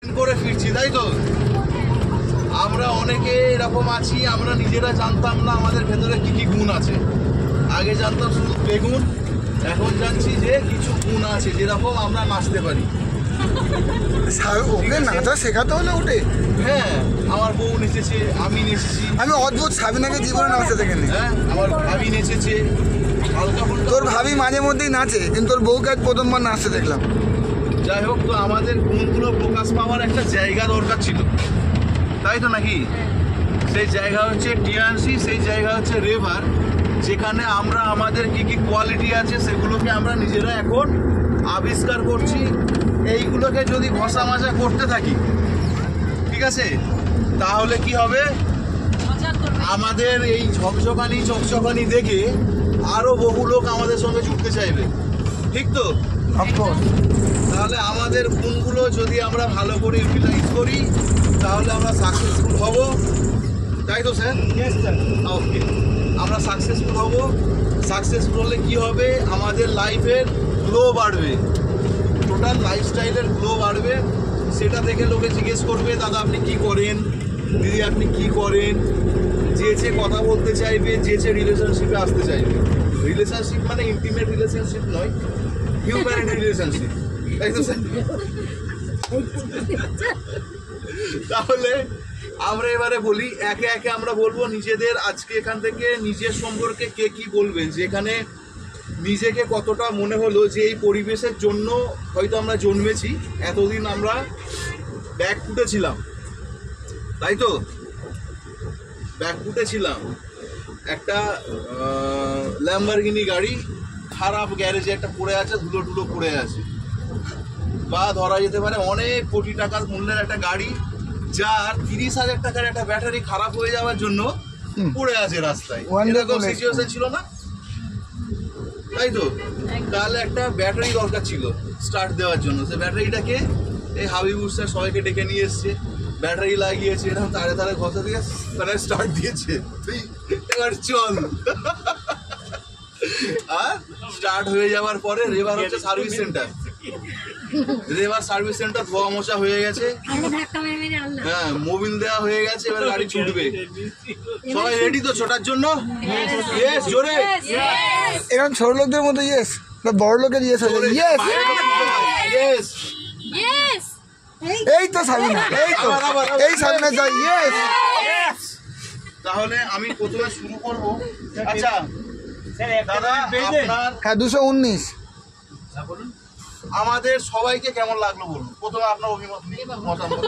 করে ফিরছি, তাই তো? আমরা অনেকে এরকম আছি, আমরা নিজেরা জানতাম না আমাদের ভেতরে কি কি গুণ আছে। আগে জানতাম শুধু বেগুন, এখন জানছি যে কিছু গুণ আছে, যেরকম আমরা নাচতে পারি। ওকে নাচা শেখাতে হলে উঠে। হ্যাঁ, আমার বউ নেচেছে, আমি নেচেছি। আমি অদ্ভুত সাবিনাকে জীবনে নাচতে দেখেনি। হ্যাঁ, আমার ভাবি নেচেছে। তোর ভাবি মাঝে মধ্যেই নাচে, কিন্তু তোর বউকে আজ প্রথমবার নাচতে দেখলাম। যাই হোক, তো আমাদের গুণগুলো প্রকাশ পাওয়ার একটা জায়গা দরকার ছিল, তাই তো নাকি? সেই জায়গা হচ্ছে টিএনসি, সেই জায়গা হচ্ছে রেভার, যেখানে আমরা আমাদের কি কি কোয়ালিটি আছে সেগুলোকে আমরা নিজেরা এখন আবিষ্কার করছি। এইগুলোকে যদি ঘষা মাজা করতে থাকি, ঠিক আছে, তাহলে কি হবে? আমাদের এই চকচকানি দেখে আরো বহু লোক আমাদের সঙ্গে জুড়তে চাইবে, ঠিক তো? তাহলে আমাদের গুণগুলো যদি আমরা ভালো করে ইউটিলাইজ করি, তাহলে আমরা সাকসেসফুল হব, তাই তো স্যার? ওকে, আমরা সাকসেসফুল হব। সাকসেসফুল হলে কী হবে? আমাদের লাইফের গ্লো বাড়বে, টোটাল লাইফস্টাইলের গ্লো বাড়বে। সেটা দেখে লোকে জিজ্ঞেস করবে, দাদা আপনি কি করেন, দিদি আপনি কি করেন, যে কথা বলতে চাইবে, যে রিলেশনশিপে আসতে চাইবে। রিলেশনশিপ মানে ইন্টিমেট রিলেশনশিপ নয়, হিউম্যান রিলেশনশিপ, তাই তো স্যার? তাহলে আমরা এবারে বলি, একে একে আমরা বলবো নিজেদের। আজকে এখান থেকে নিজের সম্পর্কে কে কি বলবেন, যেখানে নিজেকে কতটা মনে হলো যে এই পরিবেশের জন্য হয়তো আমরা জন্মেছি, এতদিন আমরা ব্যাকফুটে ছিলাম, তাই তো? ব্যাকফুটে ছিলাম, একটা ল্যাম্বরগিনি গাড়ি খারাপ গ্যারেজে একটা পড়ে আছে, ধুলো টুলো পড়ে আছে, বা ধরা যেতে পারে অনেক কোটি টাকার মূল্যের একটা গাড়ি, যার 30,000 টাকার একটা ব্যাটারি খারাপ হয়ে যাওয়ার জন্য পড়ে আছে রাস্তায়। এরকম সিচুয়েশন ছিল না, তাই তো? তাহলে একটা ব্যাটারি দরকার ছিল স্টার্ট দেওয়ার জন্য। সে ব্যাটারিটাকে এই হাবিবুর স্যার সবাইকে ডেকে নিয়ে এসছে, ব্যাটারি লাগিয়েছে, এরকম তারে তারে ঘষা দিয়ে তারা স্টার্ট দিয়েছে, এবার চল। আর স্টার্ট হয়ে যাওয়ার পরে রেভার হচ্ছে সার্ভিস সেন্টার, রেভার সার্ভিস সেন্টার ধোয়া মোছা হয়ে গেছে, হ্যাঁ, মোবিল দেওয়া হয়ে গেছে, এবার গাড়ি ছুটবে। সবাই রেডি তো ছোটার জন্য? ইয়েস, জোরে। এখন ছোট লোকদের মতো ইয়েস, বড় লোকের ইয়েস হয়ে যায়। Yes, yes, yes. এই তো সাবিনা, এই তো এই সাবিনা যাই। ইয়েস। তাহলে আমি প্রথমে শুরু করব। আচ্ছা দাদা, আপনার হ্যাঁ 219 আমাদের সবাইকে কেমন লাগলো বলুন? প্রথমে আপনার অভিমত, মতামত।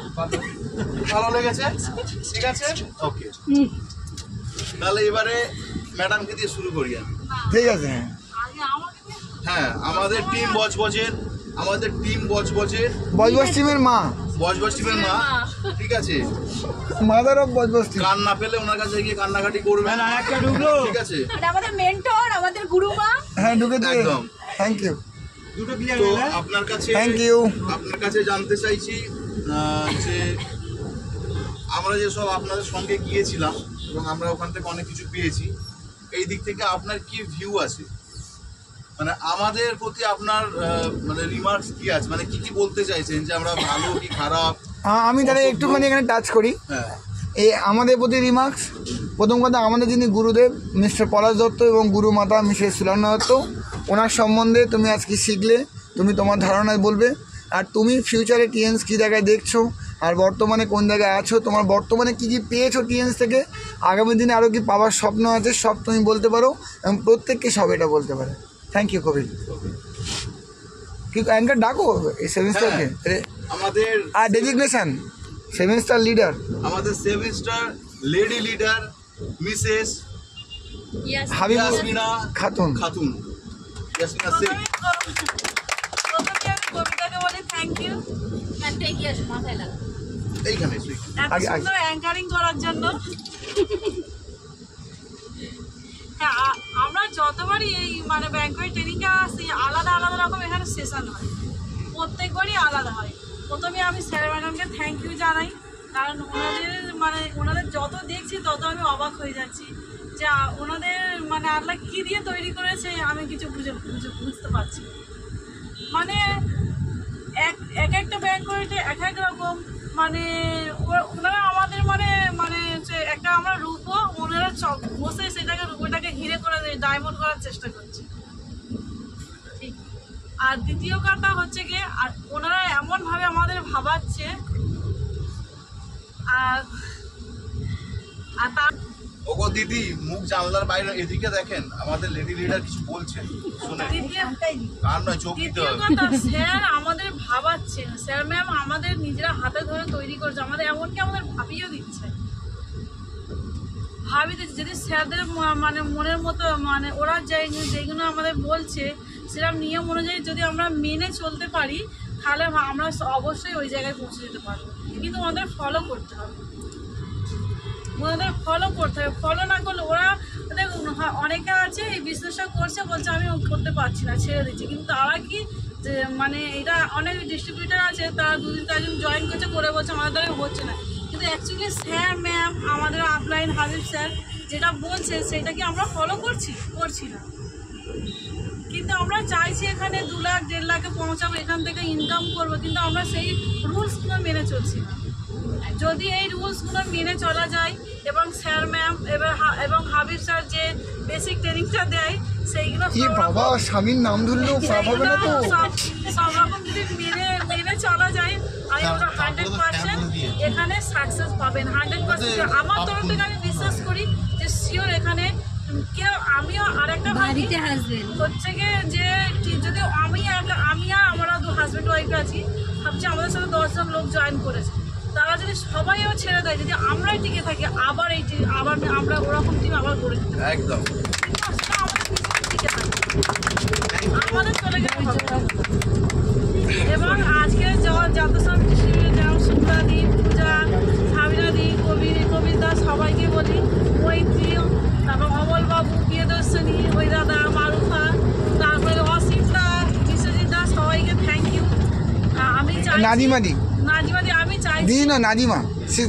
ভালো লেগেছে? ঠিক আছে, ওকে। তাহলে এবারে ম্যাডামকে দিয়ে শুরু করি আমি। ঠিক আছে। হ্যাঁ, আমাদের টিম বজবজের, বজবজ টিমের মা, ঠিক আছে? Mother of Budge Budge team. কান না পেলে ওনার কাছে গিয়ে কান্নাকাটি করবেন, ঠিক আছে? আমাদের মেন্টর, আমাদের গুরুমা। হ্যাঁ, ঢুকে দিয়ে একদম। Thank you. তো আপনার কাছে জানতে চাইছি যে আমরা যেসব আপনাদের সঙ্গে গিয়েছিলাম এবং আমরা ওখান থেকে অনেক কিছু পেয়েছি, এই দিক থেকে আপনার কি ভিউ আছে, মানে আমাদের প্রতি আপনার মানে রিমার্কস কি আছে, মানে কি কি বলতে চাইছেন, যে আমরা ভালো কি খারাপ? আমি তাহলে একটুখানি এখানে টাচ করি। হ্যাঁ, এই আমাদের প্রতি রিমার্কস, প্রথম কথা আমাদের যিনি গুরুদেব মিস্টার পলাশ দত্ত এবং গুরুমাতা মিসেস সুলগ্না দত্ত, ওনার সম্বন্ধে তুমি আজ কি শিখলে, তুমি তোমার ধারণায় বলবে। আর তুমি ফিউচারে টিএনস কী জায়গায় দেখছো, আর বর্তমানে কোন জায়গায় আছো, তোমার বর্তমানে কী কী পেয়েছো টিএনস থেকে, আগামী দিনে আরও কি পাওয়ার স্বপ্ন আছে, সব তুমি বলতে পারো এবং প্রত্যেককে সব এটা বলতে পারে। থ্যাংক ইউ কবির। কি অ্যাঙ্কার ডাকো এই 7 স্টারকে আমাদের আর ডেজিগনেশন 7 স্টার লিডার, আমাদের 7 star lady leader Mrs Habiba Khatun. Yasmina Sheikh. কবিতাকে বলি থ্যাংক ইউ, এইখানে এত সুন্দর অ্যাঙ্কারিং করার জন্য। আমরা যতবারই এই মানে ব্যাংকুয়েট ট্রেনিংয়ে আসি, আলাদা আলাদা রকম এখানে সেশন হয়, প্রত্যেকবারই আলাদা হয়। প্রথমে আমি স্যার ম্যাডামকে থ্যাংক ইউ জানাই, কারণ ওনাদের যত দেখছি তত আমি অবাক হয়ে যাচ্ছি যে ওনাদের মানে আল্লাহ কী দিয়ে তৈরি করেছে আমি কিছু বুঝতে পারছি। মানে এক একটা ব্যাংকুয়েটে এক এক রকম মানে ওনারা আমাদের মানে মানে হচ্ছে একটা আমরা রূপও ওনারা বসে সেটাকে ওইটাকে ঘিরে করে ডায়মন্ড করার চেষ্টা করছে। ঠিক। আর দ্বিতীয় কথা হচ্ছে গিয়ে আর ওনারা এমনভাবে আমাদের ভাবাচ্ছে আর তার ওগো দিদি মুখ জানলার বাইরে এদিকে দেখেন, আমাদের লেডি লিডার কিছু বলছেন শুনে, কার নয় চোখ দিতে দ্বিতীয় হবে। কথা স্যার আমাদের ভাবাচ্ছেন, স্যার ম্যাম আমাদের নিজেরা হাতে ধরে তৈরি করছে, আমাদের এমনকি আমাদের ভাবিয়েও দিচ্ছে যদি স্যারদের মানে মনের মতো মানে ওরা যেগুলো আমাদের বলছে সেরকম নিয়ম অনুযায়ী যদি আমরা মেনে চলতে পারি তাহলে আমরা অবশ্যই ওই জায়গায় পৌঁছে যেতে পারবো, কিন্তু আমাদের ফলো করতে হবে, ওনাদের ফলো করতে হবে। ফলো না করলে ওরা অনেকে আছে এই বিজনেসটা করছে বলছে আমি করতে পারছি না ছেড়ে দিচ্ছি, কিন্তু তারা কি যে মানে এটা অনেক ডিস্ট্রিবিউটার আছে তারা 2-3 জন জয়েন করছে করে বলছে আমাদের দ্বারা হচ্ছে না, কিন্তু অ্যাকচুয়ালি স্যার ম্যাম আমাদের আপলাইন হাবিব স্যার যেটা বলছে সেটা কি আমরা ফলো করছি না। কিন্তু আমরা চাইছি এখানে 2 লাখ 1.5 লাখে পৌঁছাবো, এখান থেকে ইনকাম করবো, কিন্তু আমরা সেই রুলসগুলো মেনে চলছি না। যদি এই রুলসগুলো মেনে চলা যায় এবং স্যার ম্যাম এবং হাবিব স্যার যে বেসিক ট্রেনিংটা দেয় সেইগুলো বাবা স্বামীর নাম ধরলেও পাপ হবে না তো? সব রকম যদি মেনে চলা যায় আমি ওরা 100% এখানে সাকসেস পাবেন 100%। আমার তরফ থেকে আমি বিশ্বাস করি যে শিওর এখানে কেউ আমিও আরেকটা বাড়িতে হাসবেন হচ্ছে গিয়ে যে যদি আমি আর আমরা 2 হাজব্যান্ড ওয়াইফ আছি, ভাবছি আমাদের সাথে 10 জন লোক জয়েন করেছে, তারা যদি সবাইও ছেড়ে দেয় যদি আমরাই টিকে থাকি আবার আমরা ওরকম টিম আবার গড়ে দিতে পারি। একদম আমাদের চলে গেলে হবে। এবং আজকে যত সব যেমন শুক্লাদি পূজা সাবিনাদি কবিতা সবাইকে বলি মৈত্রী, তারপর অমল বাবু প্রিয়দর্শনী ওই দাদা মারুফা, তারপরে অসীম দা বিশ্বজিৎ দা সবাইকে থ্যাংক ইউ। আমি চাই নাজিমাদি আমি চাইছি দিদি না নাজিমা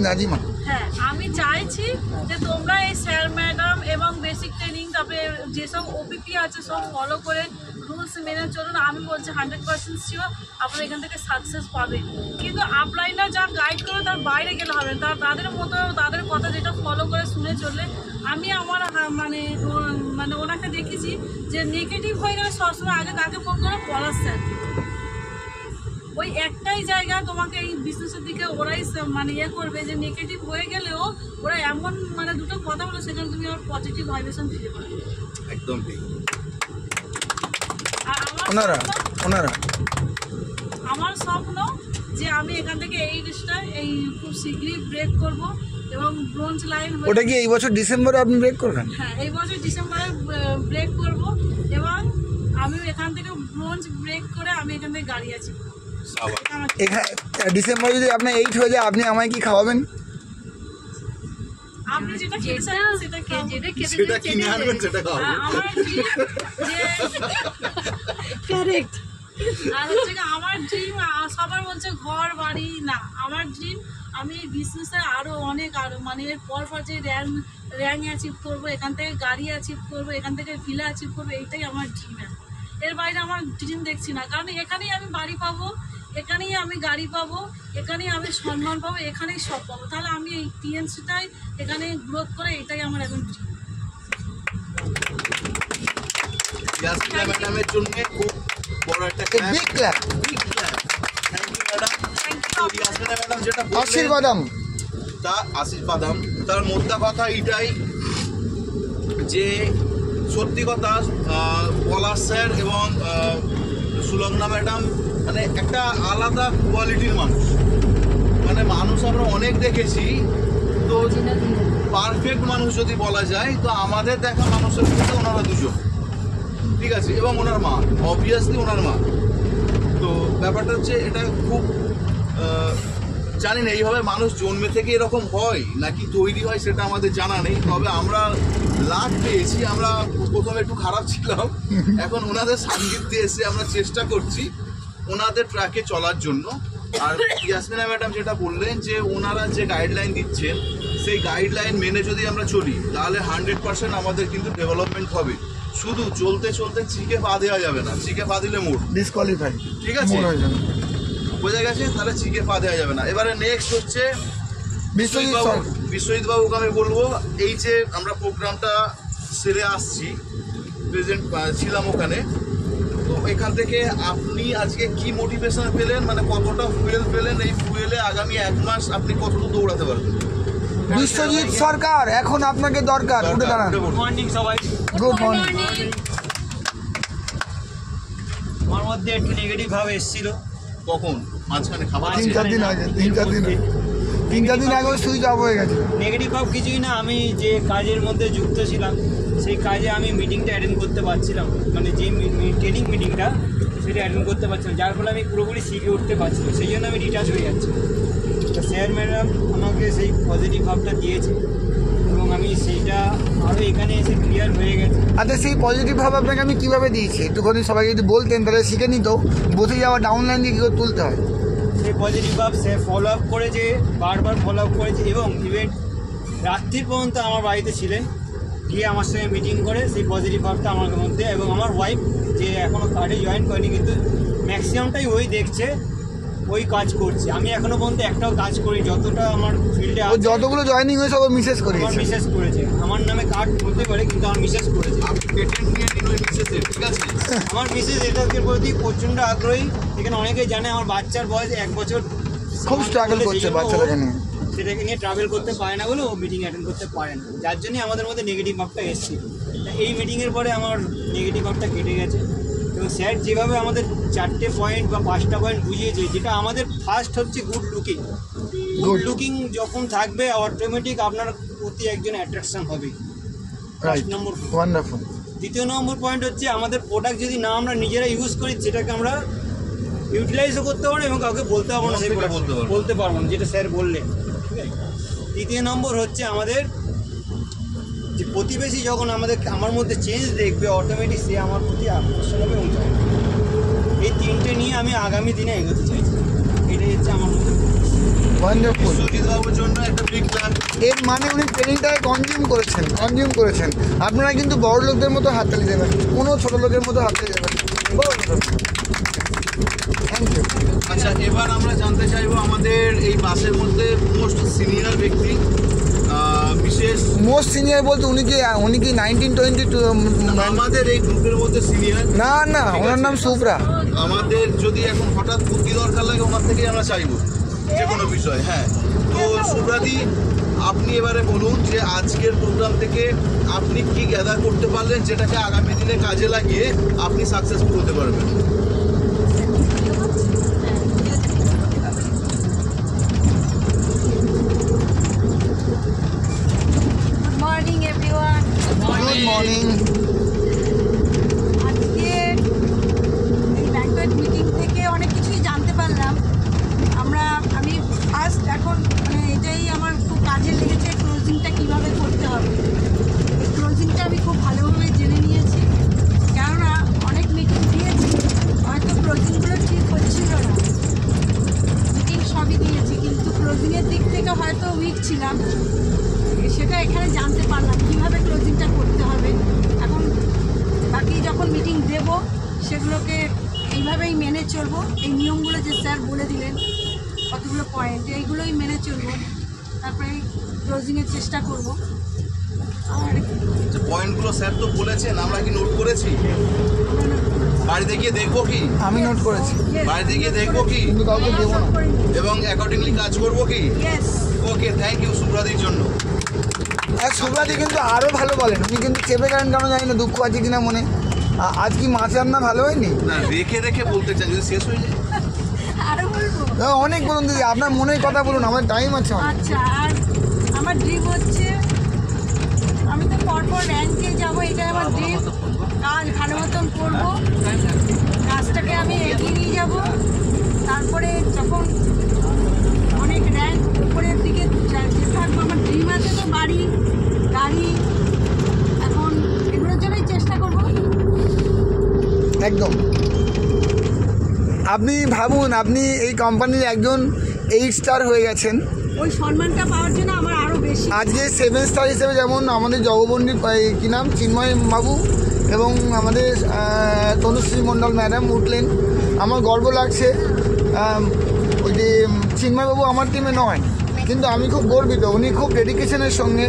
নাজিমা হ্যাঁ আমি চাইছি যে তোমরা এই স্যার ম্যাডাম এবং বেসিক ট্রেনিং তারপরে যেসব ওপিপি আছে সব ফলো করে রুলস মেনে চলুন। আমি বলছি 100% শিওর আপনারা এখান থেকে সাকসেস পাবেন, কিন্তু আপলাইনরা যা গাইড করে তার বাইরে গেলে হবে তাদের মতো তাদের কথা যেটা ফলো করে শুনে চললে। আমি আমার মানে ওনাকে দেখেছি যে নেগেটিভ হয়ে গেলে সবসময় আগে তাকে ফোন করে পলাশ স্যার, ওই একটাই জায়গা তোমাকে এই বিজনেসের দিকে ওরাই মানে ইয়ে করবে যে নেগেটিভ হয়ে গেলেও ওরা এমন মানে দুটো কথা বলে সেখানে তুমি আমার পজিটিভ ভাইব্রেশন ফিরে পাবে। একদম ঠিক। আর আমার স্বপ্ন যে আমি এখান থেকে এই খুব শীঘ্রই ব্রেক করব এবং ব্রোঞ্জ লাইন ওটা কি এই বছর ডিসেম্বরে আপনি ব্রেক করবেন? হ্যাঁ এই বছর ডিসেম্বরে ব্রেক করব এবং আমি এখান থেকে ব্রোঞ্জ ব্রেক করে আমি এখান থেকে গাড়ি আছি। ডিসেম্বর যদি আপনার 8 হয়ে যায় আপনি আমায় কি খাওয়াবেন? আপনি যেটা খেতে চান সেটা সেটা কিনে আনবেন, সেটা খাওয়াবো। আমার কারেক্ট। আর হচ্ছে আমার ড্রিম সবার বলছে ঘর বাড়ি না, আমার ড্রিম আমি বিজনেসে আরো মানে এর পর যে র্যাঙ্ক অ্যাচিভ করবো, এখান থেকে গাড়ি অ্যাচিভ করবো, এখান থেকে ভিলা অ্যাচিভ করবো, এইটাই আমার ড্রিম। এর বাইরে আমার ড্রিম দেখছি না, কারণ এখানেই আমি বাড়ি পাবো, এখানেই আমি গাড়ি পাবো, এখানেই আমি সম্মান পাবো, এখানেই সব পাবো। তাহলে আমি এই টিএনসিটাই এখানে গ্রোথ করে এটাই আমার এখন ড্রিম। ইয়াসমিনা ম্যাডামের জন্য খুব বড় একটা big clap. Thank you madam. Yasmina madam যেটা আশীর্বাদম তার মোদ্দা কথা এটাই যে সত্যি কথা পলাশ স্যার এবং সুলগ্না ম্যাডাম মানে একটা আলাদা কোয়ালিটির মানুষ, মানে মানুষ আমরা অনেক দেখেছি, তো পারফেক্ট মানুষ যদি বলা যায় তো আমাদের দেখা মানুষের মধ্যে ওনারা দুজন, ঠিক আছে, এবং ওনার মা, অবভিয়াসলি ওনার মা। তো ব্যাপারটা হচ্ছে এটা খুব জানি না এইভাবে মানুষ জন্মে থেকে এরকম হয় নাকি তৈরি হয় সেটা আমাদের জানা নেই, তবে আমরা লাভ পেয়েছি। আমরা প্রথমে একটু খারাপ ছিলাম, এখন ওনাদের সান্নিধ্যে এসে আমরা চেষ্টা করছি ওনাদের ট্র্যাকে চলার জন্য। আর ইয়াসমিনা ম্যাডাম যেটা বললেন যে ওনারা যে গাইডলাইন দিচ্ছেন সেই গাইডলাইন মেনে যদি আমরা চলি তাহলে 100% আমাদের কিন্তু ডেভেলপমেন্ট হবে। শুধু চলতে চলতে চিকে পা দেওয়া যাবে না, চিকে পা দিলে মোড় ডিসকোয়ালিফাই, ঠিক আছে। বোঝা গেছে? তাহলে চিকে পা দেওয়া যাবে না। এবারে নেক্সট হচ্ছে বিশ্বজিৎ সরকার। বিশ্বজিৎ বাবুকে আমি বলবো, এই যে আমরা প্রোগ্রামটা সেরে আসছি, প্রেজেন্ট ছিলাম ওখানে, তো এখান থেকে আপনি আজকে কি মোটিভেশন পেলেন, মানে কতটা ফুয়েল পেলেন? এই ফুয়েলে আগামী 1 মাস আপনি কতটুকু দৌড়াতে পারবেন? বিশ্বজিৎ সরকার, এখন আপনাকে দরকার, উঠে দাঁড়ান। গুড মর্নিং সবাই। Good morning. আমার মধ্যে একটু নেগেটিভ ভাব এসেছিল। কখন? মাঝখানে খাবার তিন আছে? চার দিন আগে, 3-4 দিন আগে সুইচ অফ হয়ে গেছে। নেগেটিভ ভাব কিছুই না, আমি যে কাজের মধ্যে যুক্ত ছিলাম সেই কাজে আমি মিটিংটা অ্যাটেন্ড করতে পারছিলাম, মানে যে ট্রেনিং মিটিংটা সেটা অ্যাটেন্ড করতে পারছিলাম, যার ফলে আমি পুরোপুরি শিখে উঠতে পারছিলাম, সেই জন্য আমি ডিটাচ হয়ে যাচ্ছি। তো স্যার ম্যাডাম আমাকে সেই পজিটিভ ভাবটা দিয়েছে এবং আমি সেইটা আরও এখানে এসে ক্লিয়ার হয়ে গেছে। আচ্ছা, সেই পজিটিভ ভাব আপনাকে আমি কীভাবে দিয়েছি একটুখানি সবাইকে যদি বলতেন তাহলে শিখে নিত, বসে যাওয়া ডাউনলাইন দিয়ে কী করে তুলতে হয়। সেই পজিটিভ ভাব সে ফলো আপ করেছে, বারবার ফলো আপ করেছে এবং ইভেন রাত্রি পর্যন্ত আমার বাড়িতে ছিলেন, গিয়ে আমার সঙ্গে মিটিং করে সেই পজিটিভ ভাবটা আমার মধ্যে। এবং আমার ওয়াইফ যে এখনও কার্ডে জয়েন করেনি কিন্তু ম্যাক্সিমামটাই ওই দেখছে, ওই কাজ করছে। আমি এখনও পর্যন্ত একটাও কাজ করি, যতটা আমার ফিল্ডে ও যতগুলো জয়েনিং হয়েছে ও মিসেস আমার করিয়েছে। মিসেস করেছে। আমার নামে কার্ড হতে পারে কিন্তু আমার মিসেস করেছে। আপনি পেটেন্ট নিয়ে নিন ওই মিসেসের, ঠিক আছে? আমার মিসেস এটার প্রতি প্রচণ্ড আগ্রহী। এখানে অনেকেই জানে আমার বাচ্চার বয়স 1 বছর, খুব স্ট্রাগল সেই করছে জন্য ও বাচ্চাটাকে নিয়ে। সেটাকে নিয়ে ট্রাভেল করতে পারে না বলে ও মিটিং অ্যাটেন্ড করতে পারে না, যার জন্যই আমাদের মধ্যে নেগেটিভ ভাবটা এসেছিল। এই মিটিংয়ের পরে আমার নেগেটিভ ভাবটা কেটে গেছে এবং স্যার যেভাবে আমাদের 4টে পয়েন্ট বা 5টা পয়েন্ট বুঝিয়েছে, যেটা আমাদের ফার্স্ট হচ্ছে গুড লুকিং। গুড লুকিং যখন থাকবে অটোমেটিক আপনার প্রতি একজন অ্যাট্রাকশন হবে, রাইট, নম্বর। ওয়ান্ডারফুল। দ্বিতীয় নম্বর পয়েন্ট হচ্ছে আমাদের প্রোডাক্ট যদি না আমরা নিজেরা ইউজ করি, সেটাকে আমরা ইউটিলাইজও করতে পারবো এবং কাউকে বলতে পারবো না, সেই বলতে প্রোডাক্ট পারবো। বলতে পারবো না, যেটা স্যার বললেন। ঠিক আছে। তৃতীয় নম্বর হচ্ছে আমাদের যে প্রতিবেশী যখন আমার মধ্যে চেঞ্জ দেখবে, অটোমেটিক সে আমার প্রতি আকর্ষণ হবে এবং চাইবে। এই 3টে নিয়ে আমি আগামী দিনে এগোতে চাইছি, এটাই হচ্ছে আমার মধ্যে। ওয়ান্ডারফুল। বিশ্বজিৎ বাবুর জন্য একটা বিগ ক্লাস। এর মানে উনি ট্রেনিংটাকে কনজিউম করেছেন। আপনারা কিন্তু বড় লোকদের মতো হাততালি দেবেন, কোনো ছোট লোকের মতো হাততালি দেবেন। Thank you. আচ্ছা, এবার আমরা জানতে চাইবো আমাদের এই বাসের মধ্যে মোস্ট সিনিয়র ব্যক্তি, বিশেষ মোস্ট সিনিয়র বলতে উনি কি 1922? আমাদের এই গ্রুপের মধ্যে সিনিয়র। না, ওনার নাম সুব্রা। আমাদের যদি এখন হঠাৎ বুদ্ধি দরকার লাগে ওনার থেকেই আমরা চাইবো যে কোনো বিষয়। হ্যাঁ, তো সুব্রাদি, আপনি এবারে বলুন যে আজকের প্রোগ্রাম থেকে আপনি কি গ্যাদার করতে পারলেন যেটাকে আগামী দিনে কাজে লাগিয়ে আপনি সাকসেসফুল হতে পারবেন। Morning everyone. Good morning. আজকে এই ব্যাংকুয়েট মিটিং থেকে অনেক কিছুই জানতে পারলাম। আমি ফার্স্ট এখন মানে এটাই আমার খুব কাজে লেগেছে, ক্লোজিংটা কীভাবে করতে হবে। এই ক্লোজিংটা আমি খুব ভালোভাবে জেনে নিয়েছি, কেননা অনেক মিটিং দিয়েছি, হয়তো ক্লোজিংগুলো ঠিক হচ্ছিল না। মিটিং সবই দিয়েছি কিন্তু ক্লোজিংয়ের দিক থেকে হয়তো উইক ছিলাম, সেটা এখানে জানতে পারলাম কীভাবে ক্লোজিংটা করতে হবে। এখন বাকি যখন মিটিং দেব সেগুলোকে এইভাবেই মেনে চলবো। এই নিয়মগুলো যে স্যার বলে দিলেন কতগুলো পয়েন্ট, এইগুলোই মেনে চলবো, তারপরে ক্লোজিংয়ের চেষ্টা করব। আর যে পয়েন্টগুলো স্যার তো বলেছেন, আমরা কি নোট করেছি? বাড়িতে গিয়ে দেখবো কি? আমি নোট করেছি, বাড়িতে গিয়ে দেখবো কি? কিন্তু কাউকে দেবো না। এবং অ্যাকর্ডিংলি কাজ করবো কি? ইয়েস, ওকে, থ্যাংক ইউ সুব্রাদির জন্য। আর সুব্রাদি কিন্তু আরও ভালো বলেন, উনি কিন্তু চেপে গেলেন কেন জানি না, দুঃখ আছে কিনা মনে। আজ কি মাছ রান্না ভালো হয়নি? না, রেখে রেখে বলতে চান, যদি শেষ হয়ে যায়। আরও বলবো। অনেক বলুন দিদি, আপনার মনের কথা বলুন, আমার টাইম আছে অনেক। আচ্ছা, আর আমার ড্রিম হচ্ছে আমি তো পরপর র্যাঙ্কে যাবো, এটাই আমার ড্রিম। কাজ ভালো মতন করবো, কাজটাকে আমি এগিয়ে নিয়ে যাবো, তারপরে যখন অনেক র্যাঙ্ক উপরের দিকে যেতে থাকবো। আমার ড্রিম আছে তো বাড়ি, গাড়ি, এখন এগুলোর জন্যই চেষ্টা করবো। একদম। আপনি ভাবুন, আপনি এই কোম্পানির একজন 8 স্টার হয়ে গেছেন। ওই সম্মানটা পাওয়ার জন্য আমার আরও বেশি। আজকে 7 স্টার হিসেবে যেমন আমাদের জগবন্ডী কী নাম, চিন্ময় বাবু এবং আমাদের তনুশ্রী মণ্ডল ম্যাডাম উঠলেন, আমার গর্ব লাগছে। চিন্ময়বাবু আমার টিমে নয়, কিন্তু আমি খুব গর্বিত। উনি খুব ডেডিকেশনের সঙ্গে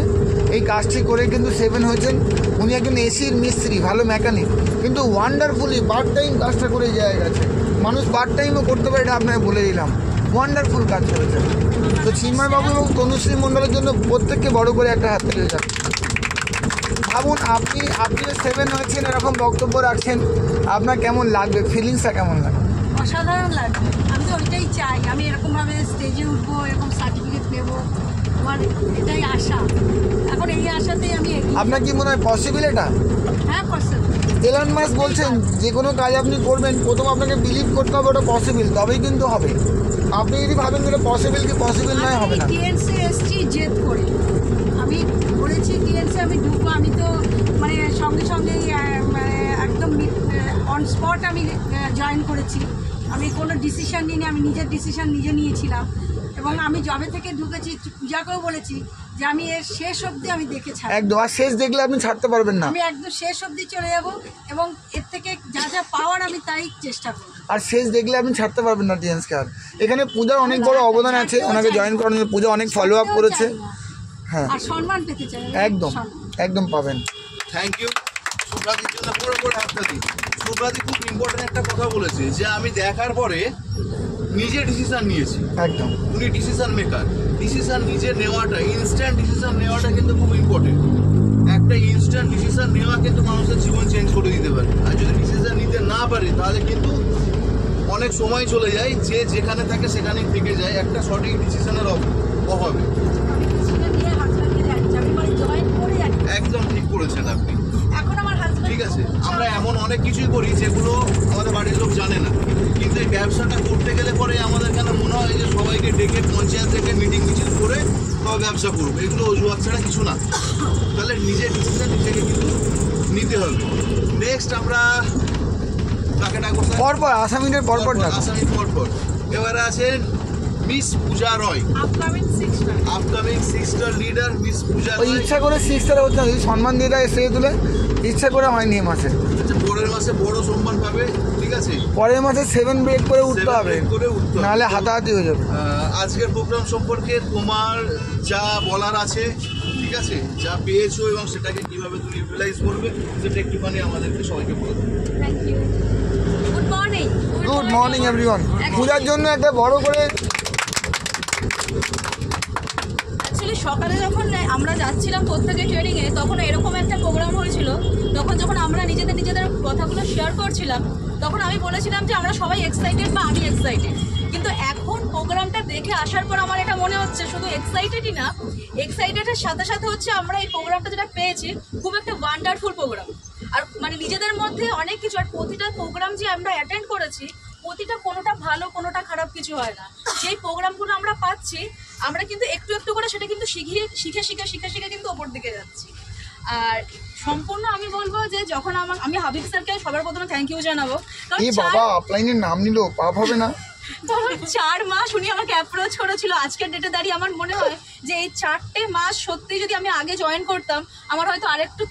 এই কাজটি করে কিন্তু 7 হয়েছেন। উনি একজন এসির মিস্ত্রি, ভালো মেকানিক, কিন্তু ওয়ান্ডারফুলি পার্ট টাইম কাজটা করে যায় গেছে। মানুষ পার্ট টাইমও করতে পারে, এটা আপনাকে বলে দিলাম। ওয়ান্ডারফুল কাজ করেছেন। তো চিন্ময়বাবু এবং তনুশ্রী মণ্ডলের জন্য প্রত্যেককে বড় করে একটা হাত তুলে যাবে। ভাবুন, আপনিও 7 হয়েছেন, এরকম বক্তব্য রাখছেন, আপনার কেমন লাগবে? ফিলিংসটা কেমন লাগবে? অসাধারণ লাগবে। আমি তো ওইটাই চাই, আমি এরকমভাবে স্টেজে উঠবো, এরকম সার্টিফিকেট নেবো, আমার এটাই আশা। এখন এই আশাতেই আমি এগিয়ে। আপনার কি মনে হয় পসিবল এটা? হ্যাঁ, পসিবল। এলন মাস্ক বলছেন যে কোনো কাজ আপনি করবেন, প্রথম আপনাকে বিলিভ করতে হবে ওটা পসিবল, তবেই কিন্তু হবে। আপনি যদি ভাবেন যে পসিবল কি পসিবল নয়, হবে না। টিএনসি এসছি জেদ করে, আমি বলেছি টিএনসি আমি ঢুকবো। আমি তো মানে সঙ্গে সঙ্গেই মানে একদম অন স্পট আমি জয়েন করেছি। আমি কোনো ডিসিশন নিইনি, আমি নিজের ডিসিশন নিজে নিয়েছিলাম। এবং আমি জবে থেকে ঢুকেছি, পূজাকেও বলেছি যে আমি এর শেষ অবধি আমি দেখে ছাড়ব। একদম, আর শেষ দেখলে আপনি ছাড়তে পারবেন না। আমি একদম শেষ অবধি চলে যাব এবং এর থেকে যা যা পাওয়ার আমি তাই চেষ্টা করব। আর শেষ দেখলে আপনি ছাড়তে পারবেন না টিএনসকে। আর এখানে পূজার অনেক বড় অবদান আছে, ওনাকে জয়েন করানোর জন্য। পূজা অনেক ফলো আপ করেছে। হ্যাঁ, আর সম্মান পেতে চাই। একদম একদম পাবেন। Thank you. সুব্রাতির জন্য পুরো করে হাতটা দিই। সুব্রাতি খুব ইম্পর্টেন্ট একটা কথা বলেছে যে আমি দেখার পরে নিজে ডিসিশন নিয়েছি। একদম, উনি ডিসিশন মেকার। ডিসিশন নিজে নেওয়াটা, ইনস্ট্যান্ট ডিসিশন নেওয়াটা কিন্তু খুব ইম্পর্টেন্ট। একটা ইনস্ট্যান্ট ডিসিশন নেওয়া কিন্তু মানুষের জীবন চেঞ্জ করে দিতে পারে। আর যদি ডিসিশন নিতে না পারে তাহলে কিন্তু অনেক সময় চলে যায়, যে যেখানে থাকে সেখানেই থেকে যায় একটা সঠিক ডিসিশনের অভাবে। আমি ডিসিশন নিয়ে হাজব্যান্ডকে যাচ্ছি, আমি মানে জয়েন করে যাচ্ছি। একদম ঠিক করেছেন আপনি। এখন আমার হাজব্যান্ড ঠিক আছে, আমরা এমন অনেক কিছুই করি যেগুলো আমাদের বাড়ির লোক জানে না, কিন্তু এই ব্যবসাটা করতে গেলে পরে আমাদের কেন মনে হয় যে সবাইকে ডেকে পঞ্চায়েত থেকে মিটিং মিছিল করে তবে ব্যবসা করবো। এগুলো অজুহাত ছাড়া কিছু না। তাহলে নিজের ডিসিশন নিজেকে কিন্তু নিতে হবে। নেক্সট আমরা কাকে ডাকবো? পরপর আসামিদের পরপর ডাকো। আসামি পরপর। এবারে আছেন মিস পূজা রয়, আপকামিং 6টা। আপকামিং 6টা লিডার মিস পূজা ওই রয়। ইচ্ছা করে 6টা হচ্ছে না, যদি সম্মান দিয়ে দেয় স্টেজে তুলে, ইচ্ছা করে হয়নি এই মাসে। আচ্ছা, পরের মাসে বড় সম্মান পাবে, ঠিক আছে? পরের মাসে 7 ব্রেক করে উঠতে 7 হবে, break করে উঠতে হবে। নাহলে হাতাহাতি হয়ে যাবে। আজকের প্রোগ্রাম সম্পর্কে তোমার যা বলার আছে, ঠিক আছে, যা পেয়েছো এবং সেটাকে কিভাবে তুমি ইউটিলাইজ করবে সেটা একটুখানি আমাদেরকে সবাইকে বলে দেবে। Thank you. Good morning. Good morning everyone. পূজার জন্য একটা বড় করে অ্যাকচুয়ালি সকালে যখন আমরা যাচ্ছিলাম প্রত্যেকে ট্রেনিংয়ে, তখন এরকম একটা প্রোগ্রাম হয়েছিল। তখন যখন আমরা নিজেদের কথাগুলো শেয়ার করছিলাম, তখন আমি বলেছিলাম যে আমরা সবাই এক্সাইটেড বা আমি এক্সাইটেড। কিন্তু এখন প্রোগ্রামটা দেখে আসার পর আমার এটা মনে হচ্ছে শুধু এক্সাইটেডই না, এক্সাইটেডের সাথে সাথে হচ্ছে আমরা এই প্রোগ্রামটা যেটা পেয়েছি খুব একটা ওয়ান্ডারফুল প্রোগ্রাম। আর মানে নিজেদের মধ্যে অনেক কিছু, আর প্রতিটা প্রোগ্রাম যে আমরা অ্যাটেন্ড করেছি প্রতিটা কোনোটা ভালো কোনোটা খারাপ কিছু হয় না। যেই প্রোগ্রামগুলো আমরা পাচ্ছি আমরা কিন্তু একটু একটু করে সেটা কিন্তু শিখে কিন্তু ওপর দিকে যাচ্ছি। আর সম্পূর্ণ আমি বলবো যে যখন আমি হাবিব স্যারকে সবার প্রথমে থ্যাংক ইউ জানাবো, এই বাবা আপলাইনের নাম নিল, পাপ হবে না? কারণ 4 মাস উনি আমাকে অ্যাপ্রোচ করেছিল। আজকের ডেটে দাঁড়িয়ে আমার মনে হয় যে এই 4টে মাস সত্যি যদি আমি আগে জয়েন করতাম, আমার হয়তো আরেকটু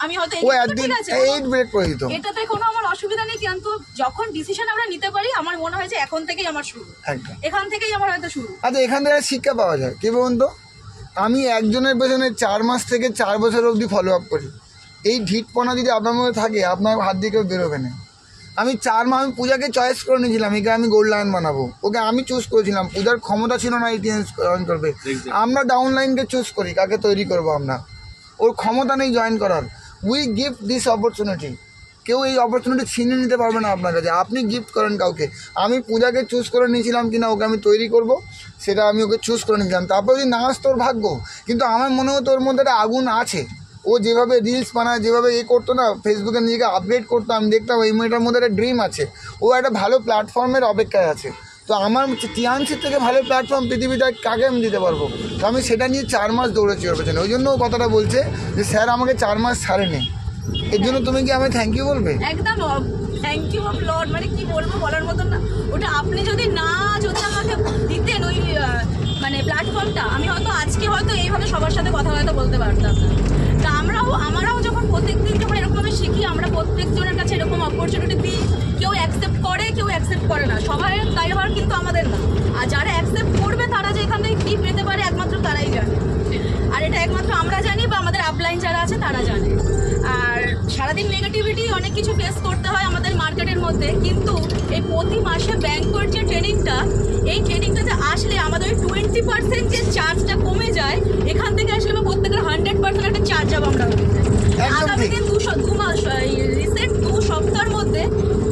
আমি হয়তো ও একদিন 8 ব্রেক করে দিত। এটাতে কোনো আমার অসুবিধা নেই, কিন্তু যখন ডিসিশন আমরা নিতে পারি আমার মনে হয় যে এখন থেকেই আমার শুরু, একদম এখান থেকেই আমার হয়তো শুরু। আচ্ছা, এখান থেকে শিক্ষা পাওয়া যায় কি বলুন তো? আমি একজনের পেছনে 4 মাস থেকে 4 বছর অবধি ফলো আপ করি। এই ঢিটপনা যদি আপনার মধ্যে থাকে, আপনার হাত দিয়ে কেউ বেরোবে না। আমি 4 মাস আমি পূজাকে চয়েস করে নিয়েছিলাম, একে আমি গোল্ড লাইন বানাবো, ওকে আমি চুজ করেছিলাম। পূজার ক্ষমতা ছিল না ইতিহাস জয়েন করবে। আমরা ডাউন লাইনকে চুজ করি কাকে তৈরি করবো আমরা, ওর ক্ষমতা নেই জয়েন করার। We gift this opportunity. কেউ এই অপরচুনিটি ছিনে নিতে পারবে না আপনার কাছে, আপনি গিফট করেন কাউকে। আমি পূজাকে চুজ করে নিয়েছিলাম কিনা ওকে আমি তৈরি করব, সেটা আমি ওকে চুজ করে নিয়েছিলাম। তারপর যদি না আসতো ওর ভাগ্য, কিন্তু আমার মনে হতো ওর মধ্যে একটা আগুন আছে। ও যেভাবে রিলস বানায়, যেভাবে করতো না, ফেসবুকে নিজেকে আপডেট করতো, আমি দেখতাম এই মেয়েটার মধ্যে একটা ড্রিম আছে, ও একটা ভালো প্ল্যাটফর্মের অপেক্ষায় আছে। তো আমার টিয়ানসির থেকে ভালো প্ল্যাটফর্ম পৃথিবীটা কাকে আমি দিতে পারবো? তো আমি সেটা নিয়ে 4 মাস দৌড়েছি ওর পেছনে। ওই জন্য ও কথাটা বলছে যে স্যার আমাকে 4 মাস ছাড়েনি। এর জন্য তুমি কি আমি থ্যাংক ইউ বলবে? একদম থ্যাংক ইউ অফ লর্ড, মানে কি বলবো বলার মতন না। ওটা আপনি যদি আমাকে দিতেন ওই মানে প্ল্যাটফর্মটা, আমি হয়তো আজকে হয়তো এইভাবে সবার সাথে কথা হয়তো বলতে পারতাম না। তা আমরাও যখন প্রত্যেকদিন যখন এরকমভাবে শিখি, আমরা প্রত্যেকজনের কাছে এরকম অপরচুনিটি দিই, কেউ অ্যাকসেপ্ট করে কেউ অ্যাকসেপ্ট করে না, সবাই দায়ভার কিন্তু আমাদের না। আর যারা অ্যাকসেপ্ট করবে তারা যে এখান থেকে কী পেতে পারে একমাত্র তারাই জানে, আর এটা একমাত্র আমরা জানি বা আমাদের আপলাইন যারা আছে তারা জানে। আর সারাদিন নেগেটিভিটি অনেক কিছু ফেস করতে হয় আমাদের মার্কেটের মধ্যে, কিন্তু এই প্রতি মাসে ব্যাংকের যে ট্রেনিংটা, এই ট্রেনিংটাতে আসলে আমাদের 20% যে চার্জটা কমে যায়, এখান থেকে আসলে আমরা প্রত্যেকের 100% একটা চার্জ যাব আমরা হয়ে যায়। আগামী দিন 2 মাস রিসেন্ট 2 সপ্তাহের মধ্যে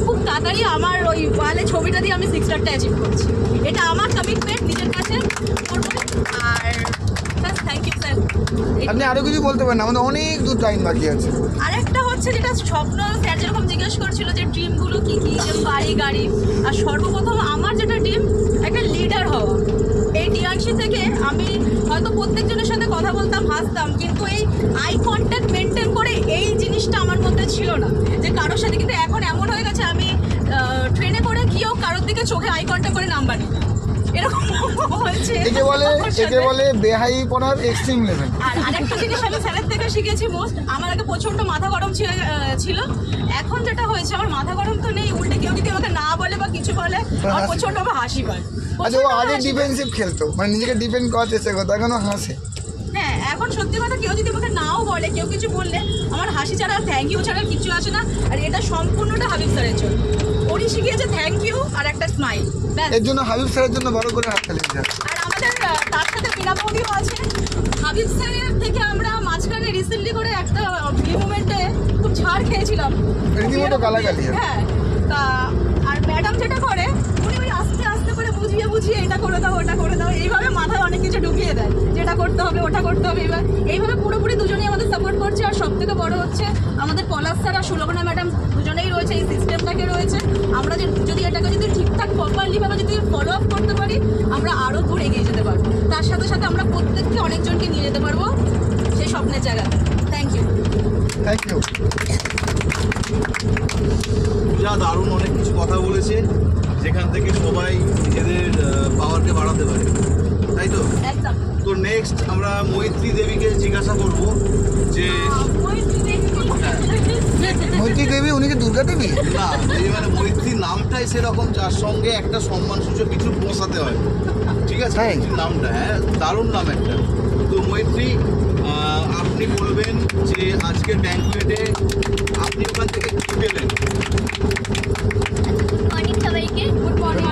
খুব তাড়াতাড়ি আমার ওই ওয়ালে ছবিটা দিয়ে আমি 6 স্টারটা অ্যাচিভ করছি। এটা আমার কমিটমেন্ট নিজের কাছে করবো। আর থ্যাংক ইউ স্যার। আপনি আরো কিছু বলতে পারেন, আমাদের অনেক দূর টাইম বাকি আছে। আরেকটা হচ্ছে যেটা স্বপ্ন, স্যার যেরকম জিজ্ঞেস করছিল যে ড্রিমগুলো কী কী, যে বাড়ি গাড়ি, আর সর্বপ্রথম আমার যেটা ড্রিম একটা লিডার হওয়া। এই টিআরসি থেকে আমি হয়তো প্রত্যেকজনের সাথে কথা বলতাম, হাসতাম, কিন্তু এই আই কন্ট্যাক্ট মেনটেন করে এই জিনিসটা আমার মধ্যে ছিল না যে কারোর সাথে। কিন্তু এখন এমন হয়ে গেছে আমি ট্রেনে করে গিয়েও কারোর দিকে চোখে আই কন্ট্যাক্ট করে নাম্বার নিই, এরকম হচ্ছে। একে বলে বেহাই পড়ার এক্সট্রিম লেভেল। আর আরেকটা জিনিস আমি স্যারের থেকে শিখেছি মোস্ট, আমার আগে প্রচন্ড মাথা গরম ছিল, এখন যেটা হয়েছে আমার মাথা গরম তো নেই, উল্টে কেউ যদি আমাকে না বলে বা কিছু বলে আমার প্রচন্ড হাসি পায়। আচ্ছা, ও আগে ডিফেন্সিভ খেলতো, মানে নিজেকে ডিফেন্ড করার চেষ্টা করতো, এখনো হাসে। হ্যাঁ, এখন সত্যি কথা কেউ যদি আমাকে নাও বলে, কেউ কিছু বললে আমার হাসি ছাড়া থ্যাংক ইউ ছাড়া কিছু আসে না। আর এটা সম্পূর্ণটা হাবিব স্যারের জন্য, উনি শিখিয়েছে থ্যাংক ইউ আর একটা স্মাইল। এর জন্য হাবিব স্যারের জন্য বড় করে হাত তালি দিতে। আর আমাদের তার সাথে বিনা বৌদিও আছে। হাবিব স্যারের থেকে আমরা মাঝখানে রিসেন্টলি করে একটা ফ্রি মুভমেন্টে খুব ছাড় খেয়েছিলাম, রীতিমতো গালাগালি। হ্যাঁ, তা আর ম্যাডাম যেটা করে উনি ওই আস্তে আস্তে করে বুঝিয়ে এটা করে দাও ওটা করে দাও, এইভাবে মাথায় অনেক কিছু ঢুকিয়ে দেয়, যেটা করতে হবে ওটা করতে হবে। এইভাবে পুরোপুরি দুজনেই আমাদের সাপোর্ট করছে। আর সব থেকে বড় হচ্ছে আমাদের পলাশ স্যার আর সুলগ্না ম্যাডাম দুজনেই রয়েছে, এই সিস্টেমটাকে রয়েছে। আমরা যদি এটাকে যদি ঠিকঠাক প্রপারলিভাবে যদি ফলো আপ করতে পারি, আমরা আরও দূর এগিয়ে যেতে পারবো। তার সাথে সাথে আমরা প্রত্যেককে অনেকজনকে নিয়ে যেতে পারবো সেই স্বপ্নের জায়গাতে। Thank you. Thank you. যা দারুণ অনেক কিছু কথা বলেছে, যেখান থেকে সবাই নিজেদের পাওয়ারকে বাড়াতে পারে, তাই তো? একদম। তো নেক্সট আমরা মৈত্রী দেবীকে জিজ্ঞাসা করব যে মৈত্রী দেবী, উনি কি দুর্গা দেবী? না, এই মানে মৈত্রী নামটাই সেরকম যার সঙ্গে একটা সম্মানসূচক কিছু বসাতে হয়, ঠিক আছে? তাই? মৈত্রীর নামটা, হ্যাঁ, দারুণ নাম একটা। তো মৈত্রী, আপনি বলবেন যে আজকের ব্যাংকুয়েটে আপনি ওখান থেকে কী পেলেন? মর্নিং সবাইকে। Good morning.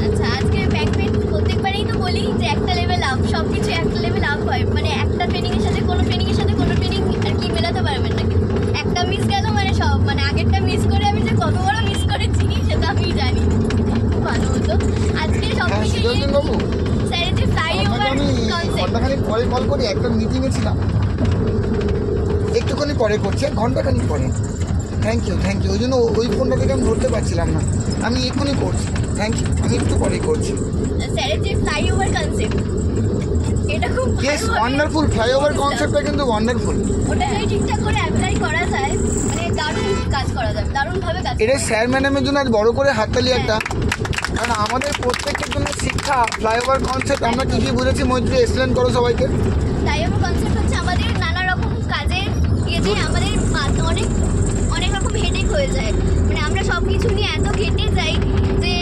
আচ্ছা, আজকে ব্যাংকুয়েট প্রত্যেকবারেই তো বলি যে একটা লেভেল আপ, সব কিছু একটা লেভেল আপ হয়, মানে একটা ট্রেনিংয়ের সাথে কোনো ট্রেনিং আর কি মেলাতে পারবেন না। একটা মিস গেল মানে সব, মানে আগেরটা মিস করে আমি যে কত বড় মিস করেছি সেটা আমি জানি। খুব ভালো হতো আজকে সব কিছু। বাবু, স্যারের যে ফ্লাইওভার আমি ঘন্টাখানিক পরে কল করি, একটা মিটিংয়ে ছিলাম, একটুখানি পরে করছি, ঘন্টাখানিক পরে। Thank you. ওই জন্য ওই ফোনটা থেকে আমি ধরতে পারছিলাম না, আমি এক্ষুনি করছি। থ্যাংক ইউ, আমি একটু পরেই করছি। স্যারের যে ফ্লাইওভার কনসেপ্ট, এটা খুব ইয়েস, ওয়ান্ডারফুল। ফ্লাইওভার কনসেপ্টটা কিন্তু ওয়ান্ডারফুল। ওটা যদি ঠিকঠাক করে অ্যাপ্লাই করা যায়, মানে দারুণ কাজ করা যাবে, দারুণভাবে কাজ। এটা স্যার ম্যাডামের জন্য আজ বড় করে হাততালি একটা, কারণ আমাদের প্রত্যেকের জন্য শিক্ষা। ফ্লাইওভার কনসেপ্ট আমরা কী কী বুঝেছি, মৈত্রী এক্সপ্লেন করো সবাইকে। ফ্লাইওভার কনসেপ্ট হচ্ছে আমাদের নানা রকম কাজের ইয়েতে আমাদের অনেক রকম হেডেক হয়ে যায়, মানে আমরা সব কিছু নিয়ে এত ঘেটে যাই যে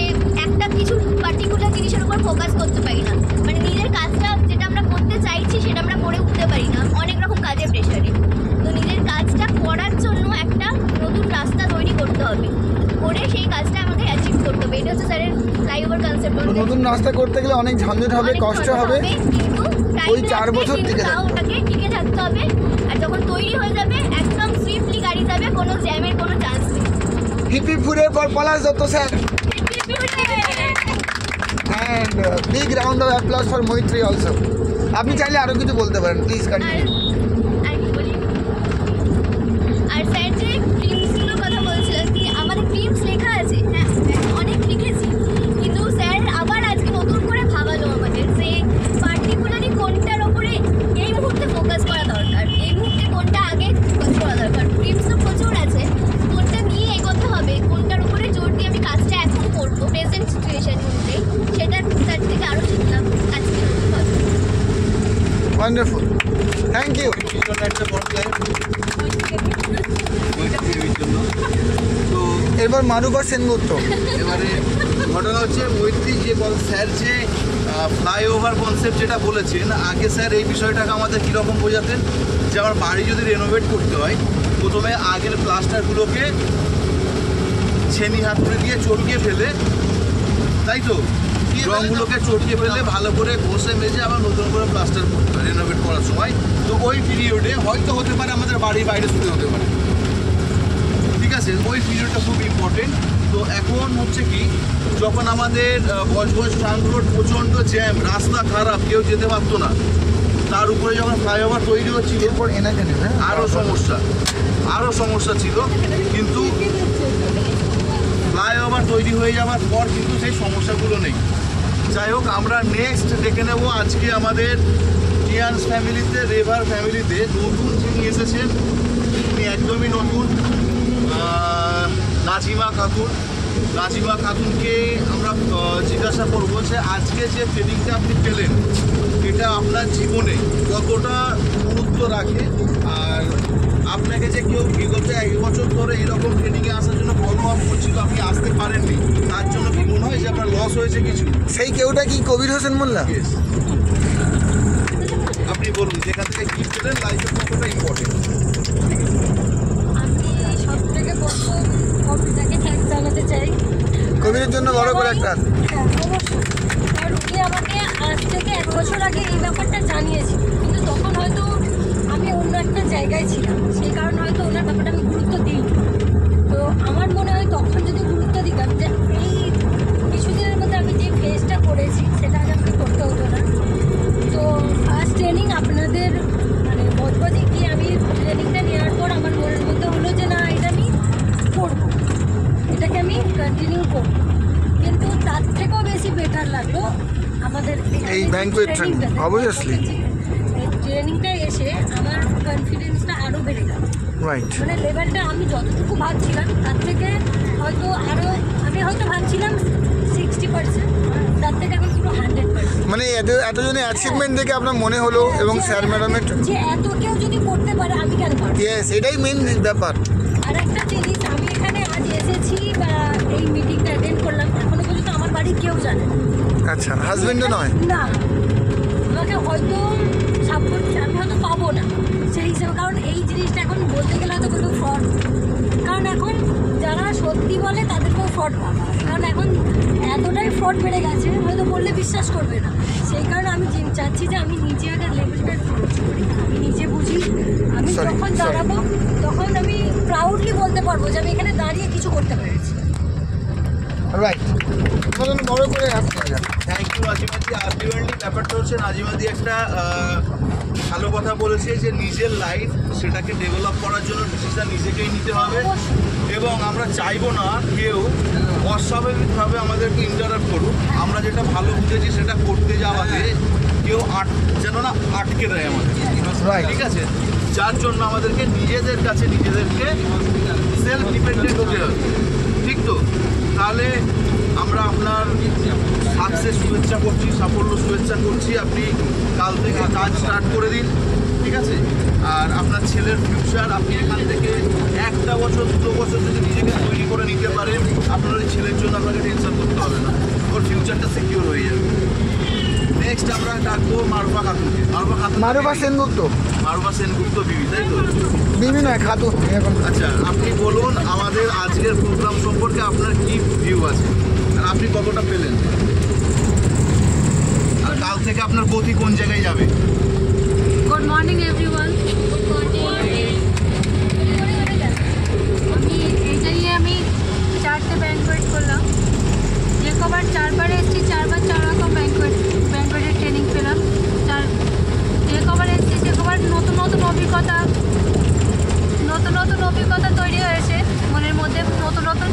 একটা কিছু পার্টিকুলার জিনিসের উপর ফোকাস করতে পারি না, মানে নিজের কাজটা যেটা আমরা করতে চাইছি সেটা আমরা করে উঠতে পারি না অনেক রকম কাজের প্রেশারে। তো নিজের কাজটা করার জন্য একটা নতুন রাস্তা তৈরি করতে হবে, করে সেই কাজটা আমাকে অ্যাচিভ করতে হবে। এটা হচ্ছে স্যারের ফ্লাইওভার কনসেপ্ট। নতুন রাস্তা করতে গেলে অনেক ঝঞ্ঝট হবে, কষ্ট হবে, কিন্তু ওই 4 বছর টিকে থাকতে হবে। আর যখন তৈরি হয়ে যাবে একদম সুইফটলি গাড়ি যাবে, কোনো জ্যামের কোনো চান্স নেই। Hip hip hooray for Palash Dutta sir, and big round of applause for Maitri also. আপনি চাইলে আরও কিছু বলতে পারেন, প্লিজ কন্টিনিউ। আর কি বলি, আর স্যার যে ড্রিমসগুলোর কথা বলছিলেন, কি আমাদের ড্রিমস লেখা আছে, হ্যাঁ অনেক লিখেছি, কিন্তু স্যার আবার আজকে নতুন করে ভাবালো আমাদের যে পার্টিকুলারলি কোনটার ওপরে এই মুহূর্তে ফোকাস করা দরকার, এই মুহূর্তে কোনটা আগে ফোকাস করা দরকার। ড্রিমস তো প্রচুর আছে, কোনটা নিয়ে এগোতে হবে, কোনটার উপরে জোর দিয়ে আমি কাজটা এখন করবো প্রেজেন্ট সিচুয়েশন অনুযায়ী, সেটা তার থেকে আরও শিখলাম আজকে। ওয়ান্ডারফুল। Thank you. পিছনে একটা বড় ক্লাইম জন্য। তো এরপর মারুবা সেনগুপ্ত। এবারে ঘটনা হচ্ছে মৈত্রী যে স্যার যে ফ্লাইওভার কনসেপ্ট যেটা বলেছেন, আগে স্যার এই বিষয়টাকে আমাদের কীরকম বোঝাতেন যে আমার বাড়ি যদি রেনোভেট করতে হয় প্রথমে আগের প্লাস্টারগুলোকে ছেনি হাতুড়ি দিয়ে চটকিয়ে ফেলে, তাই তো রঙগুলোকে চটকিয়ে ফেলে ভালো করে ঘষে মেজে আবার নতুন করে প্লাস্টার করতে হয় রেনোভেট করার সময়। তো ওই পিরিয়ডে হয়তো হতে পারে আমাদের বাড়ির বাইরে শুতে হতে পারে, ঠিক আছে, ওই পিরিয়ডটা খুব ইম্পর্টেন্ট। তো এখন হচ্ছে কি, যখন আমাদের বজবজ ট্রাঙ্ক রোড প্রচণ্ড জ্যাম, রাস্তা খারাপ, কেউ যেতে পারতো না, তার উপরে যখন ফ্লাইওভার তৈরি হচ্ছিল এরপর এনাকে নেবে আরও সমস্যা ছিল। কিন্তু ফ্লাইওভার তৈরি হয়ে যাওয়ার পর কিন্তু সেই সমস্যাগুলো নেই। যাই হোক, আমরা নেক্সট দেখে নেব আজকে আমাদের টিয়ান্স ফ্যামিলিতে, রেভার ফ্যামিলিতে নতুন যিনি এসেছেন, তিনি একদমই নতুন, নাজিমা খাতুনকে আমরা জিজ্ঞাসা করবো যে আজকে যে ট্রেনিংটা আপনি পেলেন এটা আপনার জীবনে কতটা গুরুত্ব রাখে, আর আপনাকে যে কেউ বিগত 1 বছর ধরে এরকম ট্রেনিংয়ে আসার জন্য ফলো আপ করছিল, আপনি আসতে পারেননি, তার জন্য কি মনে হয় যে আপনার লস হয়েছে কিছু? সেই কেউটা কি কবির হোসেন মোল্লা? Yes. আপনি বলুন যেখান থেকে কি পেলেন, লাইফে কতটা ইম্পর্টেন্ট? আমি সব থেকে প্রথম কবিতাকে থ্যাংক জানাতে চাই। কবিরের জন্য বড় করে একটা হাত। হ্যাঁ, অবশ্যই। কারণ উনি আমাকে আজ থেকে 1 বছর আগে এই ব্যাপারটা জানিয়েছিল, কিন্তু তখন হয়তো আমি অন্য একটা জায়গায় ছিলাম, সেই কারণে হয়তো ওনার ব্যাপারটা আমি গুরুত্ব দিই। তো আমার মনে হয় তখন যদি গুরুত্ব দিতাম, যে এই কিছুদিনের মধ্যে আমি যে ফেসটা করেছি সেটা আগে আমাকে করতে হতো না। তো ফার্স্ট ট্রেনিং আপনাদের মানে বজবজে গিয়ে আমি ট্রেনিংটা নেওয়ার পর আমার মনের মধ্যে হলো যে না, এটা আমি করবো, এটাকে আমি কন্টিনিউ করব। কিন্তু তার থেকেও বেশি বেটার লাগলো আমাদের এই banquet training, obviously. ট্রেনিংটা এসে আমার কনফিডেন্সটা আরও বেড়ে গেল। রাইট। মানে লেভেলটা আমি যতটুকু ভাবছিলাম তার থেকে হয়তো আরও, আমি হয়তো ভাবছিলাম 60%, তার থেকে এখন পুরো 100%। মানে এতজনের অ্যাচিভমেন্ট দেখে আপনার মনে হলো এবং স্যার ম্যাডামের যে এত কেউ যদি করতে পারে আমি কেন পারবো? ইয়েস, এটাই মেন ব্যাপার। আর একটা জিনিস, আমি এখানে আজ এসেছি বা এই মিটিংটা অ্যাটেন্ড করলাম, এখনো পর্যন্ত আমার বাড়ির কেউ জানে না। আচ্ছা, হাজবেন্ডও নয়? না, আমাকে হয়তো সাপোর্ট আমি হয়তো পাবো না সেই হিসেবে, কারণ এই জিনিসটা এখন বলতে গেলে হয়তো কোনো ফ্রড, কারণ এখন যারা সত্যি বলে তাদেরকেও ফ্রড পাবে, কারণ এখন এতটাই ফ্রড বেড়ে গেছে, হয়তো বললে বিশ্বাস করবে না। সেই কারণে আমি চাচ্ছি যে আমি নিজে আগে লেভেলটা করি, আমি নিজে বুঝি, আমি যখন দাঁড়াবো তখন আমি প্রাউডলি বলতে পারবো যে আমি এখানে দাঁড়িয়ে কিছু করতে পেরেছি। রাইট, বড় করে হাত করে যান। Thank you নাজিমাদি। আলটিমেটলি ব্যাপারটা হচ্ছে নাজিমাদি একটা ভালো কথা বলেছে যে নিজের লাইফ সেটাকে ডেভেলপ করার জন্য ডিসিশন নিজেকেই নিতে হবে, এবং আমরা চাইবো না কেউ অস্বাভাবিকভাবে আমাদেরকে ইন্টারাপ্ট করুক। আমরা যেটা ভালো বুঝেছি সেটা করতে যাওয়াতে কেউ যেন না আটকে দেয় আমাদের, ঠিক আছে? যার জন্য আমাদেরকে নিজেদের কাছে নিজেদেরকে সেলফ ডিপেন্ডেন্ট হতে হবে, ঠিক তো? তাহলে আমরা আপনার সাকসেস শুভেচ্ছা করছি, সাফল্য শুভেচ্ছা করছি। আপনি কাল থেকে কাজ স্টার্ট করে দিন, ঠিক আছে? আর আপনার ছেলের ফিউচার, আপনি এখান থেকে 1 বছর 2 বছর যদি নিজেকে তৈরি করে নিতে পারেন, আপনার ওই ছেলের জন্য আপনাকে টেনশন করতে হবে না, ওর ফিউচারটা সিকিউর হয়ে যাবে। নেক্সট আমরা ডাকবো মারুফা খাতুনকে। মারুফা সেনগুপ্ত বিবি, তাই তো? বিবি নয়, খাতুন এখন। আচ্ছা, আপনি বলুন আমাদের আজকের প্রোগ্রাম সম্পর্কে আপনার কি ভিউ আছে, আর আপনি কতটা পেলেন, আর কাল থেকে আপনার গতি কোন জায়গায় যাবে? Good morning everyone. আমি 4টে ব্যাংকোয়েট করলাম, যে কবার 4বার এসেছি 4বার 4 রকম ব্যাংকোয়েটের ট্রেনিং পেলাম। যে কবার এসেছি সে কবার নতুন নতুন অভিজ্ঞতা তৈরি হয়েছে মনের মধ্যে, নতুন নতুন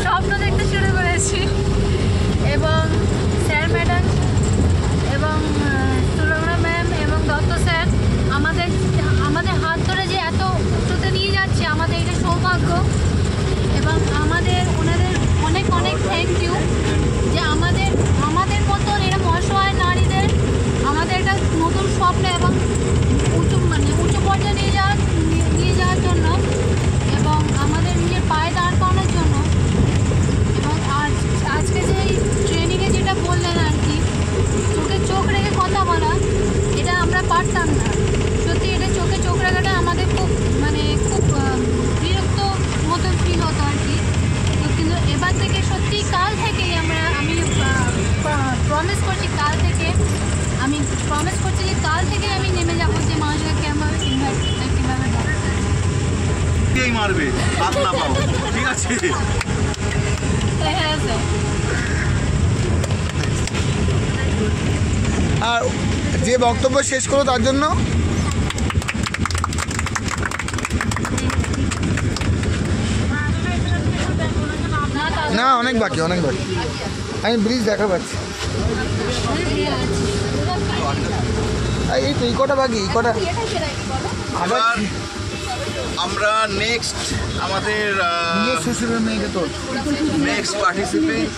স্বপ্ন দেখতে শুরু করেছি। এবং স্যার ম্যাডাম এবং সুরঙ্গা ম্যাম এবং দত্ত স্যার আমাদের হাত ধরে যে এত উঁচুতে নিয়ে যাচ্ছে, আমাদের এটা সৌভাগ্য। এবং ওনাদের অনেক অনেক থ্যাংক ইউ যে আমাদের মতো সকাল থেকে আমি নেমে যাবো যে মানুষকে কীভাবে ইনভাইট কীভাবে কেই মারবে হাত না পাও, ঠিক আছে? হ্যাঁ স্যার। আর যে বক্তব্য শেষ করো তার জন্য না, অনেক বাকি, অনেক বাকি। আমি ব্রিজ দেখা পাচ্ছি। এই তো এই কটা বাকি, এই কটা আবার এবার আমরা নেক্সট আমাদের নিজের শ্বশুরের মেয়েকে তোর নেক্সট পার্টিসিপেন্ট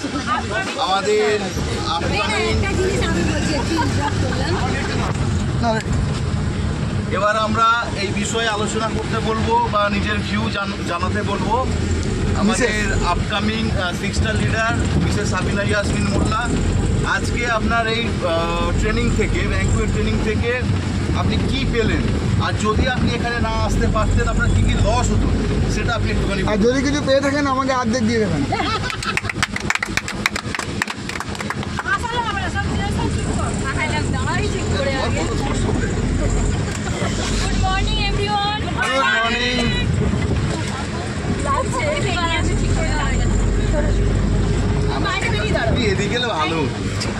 আমাদের আপকামিং, না এবার আমরা এই বিষয়ে আলোচনা করতে বলবো বা নিজের ভিউ জানাতে বলবো আমাদের upcoming 6 star leader Mrs Sabina Yasmin Molla. আজকে আপনার এই ট্রেনিং থেকে, ব্যাংকুয়েট ট্রেনিং থেকে আপনি কি পেলেন, আর যদি আপনি এখানে না আসতে পারতেন আপনার কী কী লস হতো সেটা আপনি একটুখানি আর যদি কিছু পেয়ে থাকেন আমাকে অর্ধেক দিয়ে দেবেন। Good morning everyone. Good morning. আপনি এদিকে গেলে ভালো।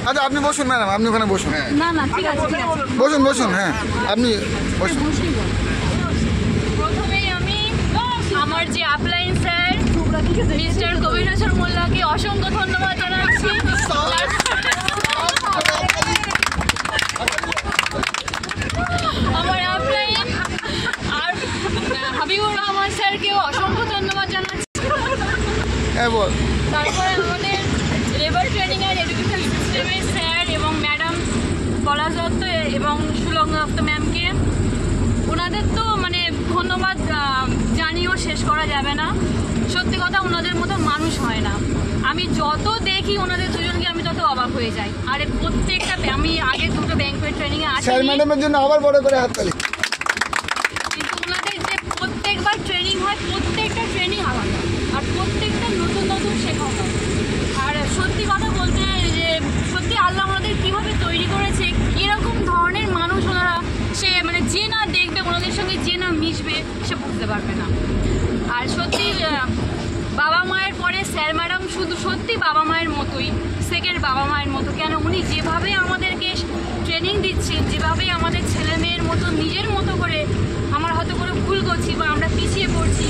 আচ্ছা আপনি বসুন ম্যাডাম, আপনি ওখানে বসুন। হ্যাঁ, না না ঠিক আছে ঠিক আছে। বসুন বসুন, হ্যাঁ আপনি বসুন। প্রথমেই আমি আমার যে upline sir mister Kabir Hossain মোল্লাকে অসংখ্য ধন্যবাদ জানাচ্ছি। আমার আপলাইন আর হাবিবুর রহমান স্যারকেও অসংখ্য ধন্যবাদ জানাচ্ছি। হ্যাঁ বল। তারপরে আমাদের লেবার ট্রেনিং অ্যান্ড এডুকেশন সিস্টেমের স্যার এবং ম্যাডাম পলাশ দত্ত এবং সুলগ্ন দত্ত ম্যামকে, ওনাদের তো মানে ধন্যবাদ জানিয়েও শেষ করা যাবে না। সত্যি কথা, ওনাদের মতো মানুষ হয় না। আমি যত দেখি ওনাদের দুজনকে আমি তত অবাক হয়ে যাই। আর প্রত্যেকটা, আমি আগে দুটো ব্যাংকুয়েট ট্রেনিংয়ে স্যার আসি, ম্যাডামের জন্য আবার বড় করে হাততালি। কিন্তু ওনাদের যে প্রত্যেকবার ট্রেনিং হয়, প্রত্যেকটা ট্রেনিং আলাদা আর প্রত্যেকটা নতুন নতুন শেখা হয়। আর সত্যি কথা বলতে যে সত্যি আল্লাহ ওনাদের কীভাবে তৈরি করেছে, কীরকম ধরনের মানুষ ওনারা, সে মানে যে না দেখবে ওনাদের সঙ্গে, যে না মিশবে সে বুঝতে পারবে না। আর সত্যি বাবা মায়ের পরে স্যার ম্যাডাম শুধু সত্যি বাবা মায়ের মতোই, সেকেন্ড বাবা মায়ের মতো। কেন উনি যেভাবে আমাদেরকে ট্রেনিং দিচ্ছেন, যেভাবে আমাদের ছেলে মেয়ের মতো নিজের মতো করে, আমার হয়তো করে ভুল করছি বা আমরা পিছিয়ে পড়ছি,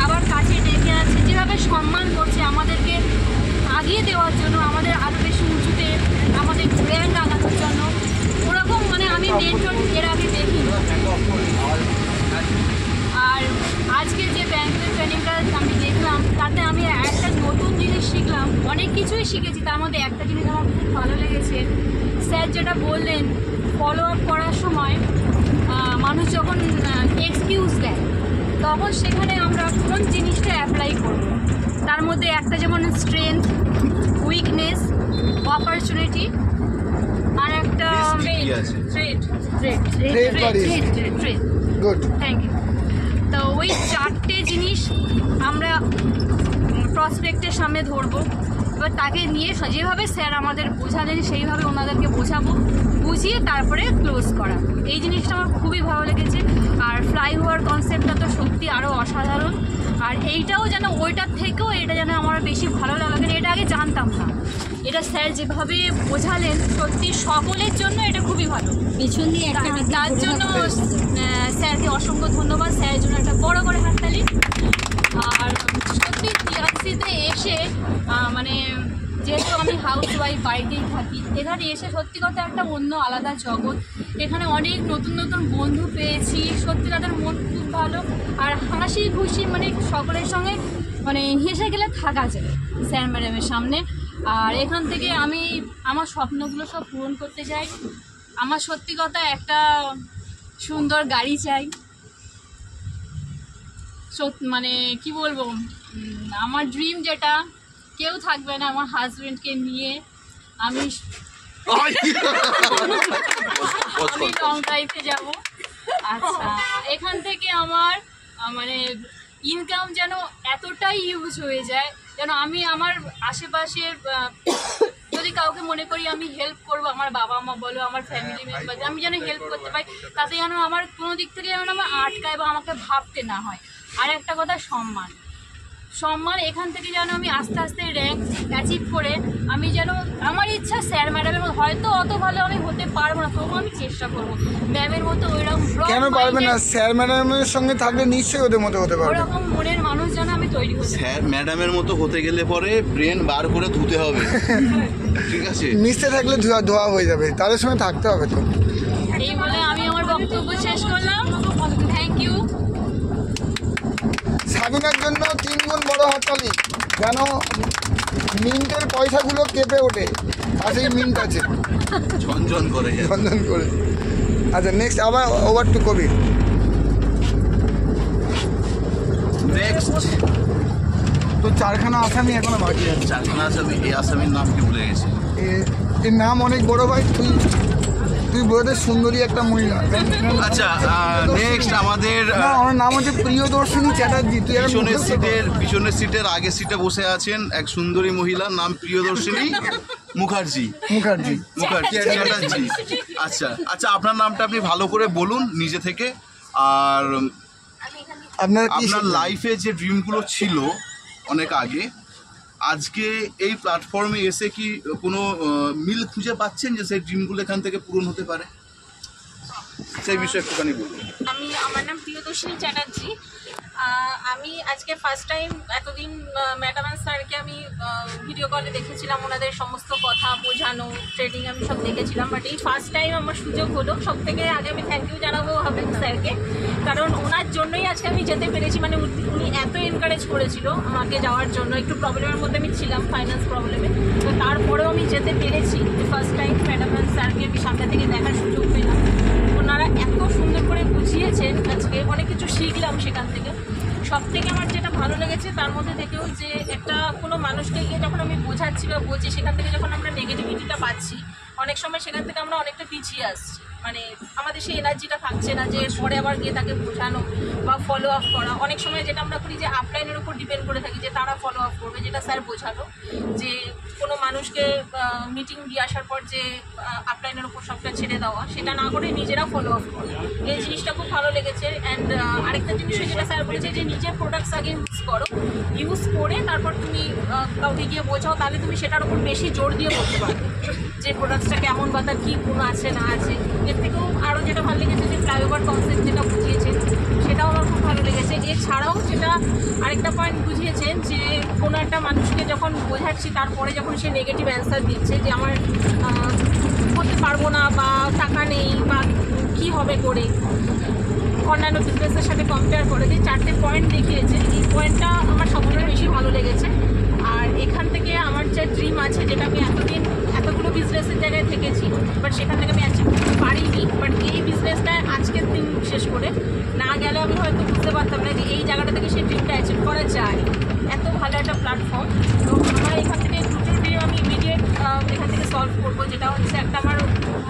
আবার কাছে ডেকে আছে, যেভাবে সম্মান করছে আমাদেরকে আগিয়ে দেওয়ার জন্য, আমাদের আরও বেশি উঁচুতে আমাদের র্যাঙ্ক আনানোর জন্য, ওরকম মানে আমি মেন্টর এর আগে দেখিনি। আর আজকে যে ব্যাংকের ট্রেনিংটা আমি দেখলাম, তাতে আমি একটা নতুন জিনিস শিখলাম। অনেক কিছুই শিখেছি, তার মধ্যে একটা জিনিস আমার খুব ভালো লেগেছে। স্যার যেটা বললেন, ফলো আপ করার সময় মানুষ যখন এক্সকিউজ দেয়, তখন সেখানে আমরা কোন জিনিসটা অ্যাপ্লাই করব। তার মধ্যে একটা যেমন স্ট্রেংথ, উইকনেস, অপরচুনিটি, আর একটা গুড, থ্যাংক ইউ। তো ওই চারটে জিনিস আমরা প্রসপেক্টের সামনে ধরবো। এবার তাকে নিয়ে যেভাবে স্যার আমাদের বোঝালেন সেইভাবে ওনাদেরকে বোঝাবো, বুঝিয়ে তারপরে ক্লোজ করা। এই জিনিসটা আমার খুবই ভালো লেগেছে। আর ফ্লাইওভার কনসেপ্টটা তো সত্যি আরও অসাধারণ। আর এইটাও যেন ওইটার থেকেও এটা যেন আমার বেশি ভালো লাগলো, কিন্তু এটা আগে জানতাম না। এটা স্যার যেভাবে বোঝালেন, সত্যি সকলের জন্য এটা খুবই ভালো। পেছন দিয়ে তার জন্য স্যারকে অসংখ্য ধন্যবাদ। স্যারের জন্য একটা বড় করে হাততালি। আর সত্যি টিআরসিতে এসে মানে যেহেতু আমি হাউস ওয়াইফ, বাড়িতেই থাকি, এখানে এসে সত্যি কথা একটা অন্য আলাদা জগৎ। এখানে অনেক নতুন নতুন বন্ধু পেয়েছি, সত্যি তাদের মন খুব ভালো। আর হাসি খুশি মানে সকলের সঙ্গে মানে হেসে গেলে থাকা যায় স্যার ম্যাডামের সামনে। আর এখান থেকে আমি আমার স্বপ্নগুলো সব পূরণ করতে চাই। আমার সত্যি কথা একটা সুন্দর গাড়ি চাই। মানে কি বলবো, আমার ড্রিম যেটা, কেউ থাকবে না, আমার হাজবেন্ডকে নিয়ে আমি লং ড্রাইভে যাব। আচ্ছা, এখান থেকে আমার মানে ইনকাম যেন এতটাই ইউজ হয়ে যায়, যেন আমি আমার আশেপাশের যদি কাউকে মনে করি আমি হেল্প করবো, আমার বাবা মা বলো, আমার ফ্যামিলি মেম্বার, আমি যেন হেল্প করতে পারি, তাতে যেন আমার কোনো দিক থেকে যেন আমার আটকায় বা আমাকে ভাবতে না হয়। আর একটা কথা, সম্মান। এখান থেকে যেন আমি আস্তে আস্তে র্যাঙ্ক অ্যাচিভ করে আমি যেন, আমার ইচ্ছা স্যার ম্যাডামের মতো, হয়তো অত ভালো আমি হতে পারবো না, তবুও আমি চেষ্টা করবো ম্যামের মতো ওইরকম। কেন পারবে না? স্যার ম্যাডামের সঙ্গে থাকলে নিশ্চয়ই ওদের মতো হতে পারবে। ওরকম মনের মানুষ যেন আমি তৈরি হতে পারি। স্যার ম্যাডামের মতো হতে গেলে পরে ব্রেন বার করে ধুতে হবে, ঠিক আছে? মিশতে থাকলে ধোয়া হয়ে যাবে, তাদের সঙ্গে থাকতে হবে তো। এই বলে আমি আমার বক্তব্য শেষ করলাম। Thank you. সাবিনার জন্য 3 গুণ বড় হাততালি, যেন মিন্টের পয়সাগুলো কেঁপে ওঠে। পাশেই মিন্ট আছে, ঝনঝন করে যায়। ঝনঝন করে। আচ্ছা, নেক্সট আবার ওভার টু কবির। নেক্সট তো 4খানা আসামি এখনো বাকি আছে। 4খানা আসামি। এই আসামির নাম কি ভুলে গেছি। এর নাম অনেক বড় ভাই, তুই বলতে সুন্দরী একটা মহিলা। আচ্ছা, নেক্সট আমাদের না, ওর নাম হচ্ছে প্রিয়দর্শিনী চ্যাটার্জি। তুই পিছনের সিটের আগের সিটে বসে আছেন এক সুন্দরী মহিলা, নাম প্রিয়দর্শিনী মুখার্জি। চ্যাটার্জি। আচ্ছা আচ্ছা, আপনার নামটা আপনি ভালো করে বলুন নিজে থেকে। আর আপনার লাইফে যে ড্রিমগুলো ছিল অনেক আগে, আজকে এই প্ল্যাটফর্মে এসে কি কোনো মিল খুঁজে পাচ্ছেন যে সেই ড্রিমগুলো এখান থেকে পূরণ হতে পারে? সেই বিষয়ে একটুখানি বলুন। আমার নাম প্রিয়দর্শিনী চ্যাটার্জি। আমি আজকে ফার্স্ট টাইম, এতদিন ম্যাডাম আর স্যারকে আমি ভিডিও কলে দেখেছিলাম, ওনাদের সমস্ত কথা বোঝানো, ট্রেনিং আমি সব দেখেছিলাম, বাট এই ফার্স্ট টাইম আমার সুযোগ হলো। সব থেকে আগে আমি থ্যাংক ইউ জানাবো হবে স্যারকে, কারণ ওনার জন্যই আজকে আমি যেতে পেরেছি। মানে উনি এত এনকারেজ করেছিল আমাকে যাওয়ার জন্য। একটু প্রবলেমের মধ্যে আমি ছিলাম, ফাইন্যান্স প্রবলেমে, তো তারপরেও আমি যেতে পেরেছি। ফার্স্ট টাইম ম্যাডাম আর স্যারকে আমি সামনে থেকে দেখার সুযোগ পেলাম। ওনারা এত সুন্দর করে বুঝিয়েছেন, আজকে অনেক কিছু শিখলাম সেখান থেকে। সব থেকে আমার যেটা ভালো লেগেছে তার মধ্যে থেকেও, যে একটা কোনো মানুষকে গিয়ে যখন আমি বোঝাচ্ছি বা বলছি, সেখান থেকে যখন আমরা নেগেটিভিটিটা পাচ্ছি, অনেক সময় সেখান থেকে আমরা অনেকটা পিছিয়ে আসছি। মানে আমাদের সেই এনার্জিটা থাকছে না যে পরে আবার গিয়ে তাকে বোঝানো বা ফলো আপ করা। অনেক সময় যেটা আমরা করি যে আপলাইনের উপর ডিপেন্ড করে থাকি যে তারা ফলো আপ করবে, যেটা স্যার বোঝালো যে কোনো মানুষকে মিটিং দিয়ে আসার পর যে আপলাইনের উপর সবটা ছেড়ে দেওয়া, সেটা না করে নিজেরা ফলো আপ করে। এই জিনিসটা খুব ভালো লেগেছে। অ্যান্ড আরেকটা জিনিস যেটা স্যার বলেছে যে নিজের প্রোডাক্টস আগে ইউজ করো, ইউজ করে তারপর তুমি কাউকে গিয়ে বোঝাও, তাহলে তুমি সেটার উপর বেশি জোর দিয়ে বলতে পারবে যে প্রোডাক্টসটা কেমন বা তার কী গুণ আছে না আছে। এর থেকেও আরও যেটা ভালো লেগেছে যে ফ্লাইওভার কনসেপ্ট যেটা বুঝিয়েছেন, সেটাও আমার খুব ভালো লেগেছে। এছাড়াও যেটা আরেকটা পয়েন্ট বুঝিয়েছেন যে কোনো একটা মানুষকে যখন বোঝাচ্ছি, তারপরে যখন সে নেগেটিভ অ্যান্সার দিচ্ছে যে আমার করতে পারবো না বা টাকা নেই বা কী হবে করে, অন্যান্য বিজনেসের সাথে কম্পেয়ার করে যে 4টে পয়েন্ট দেখিয়েছে, এই পয়েন্টটা আমার সবথেকে বেশি ভালো লেগেছে। আর এখান থেকে আমার যে ড্রিম আছে, যেটা আমি এতদিন এতগুলো বিজনেসের জায়গায় থেকেছি, বাট সেখান থেকে আমি অ্যাচিভ করতে পারিনি, বাট এই বিজনেসটা আজকের দিন বিশেষ করে না গেলে আমি হয়তো বুঝতে পারতাম না যে এই জায়গাটা থেকে সেই ড্রিমটা অ্যাচিভ করা যায়। এত ভালো একটা প্ল্যাটফর্ম। তো আমার এখান থেকে দুটো ড্রিম আমি ইমিডিয়েট এখান থেকে সলভ করবো, যেটা হচ্ছে একটা আমার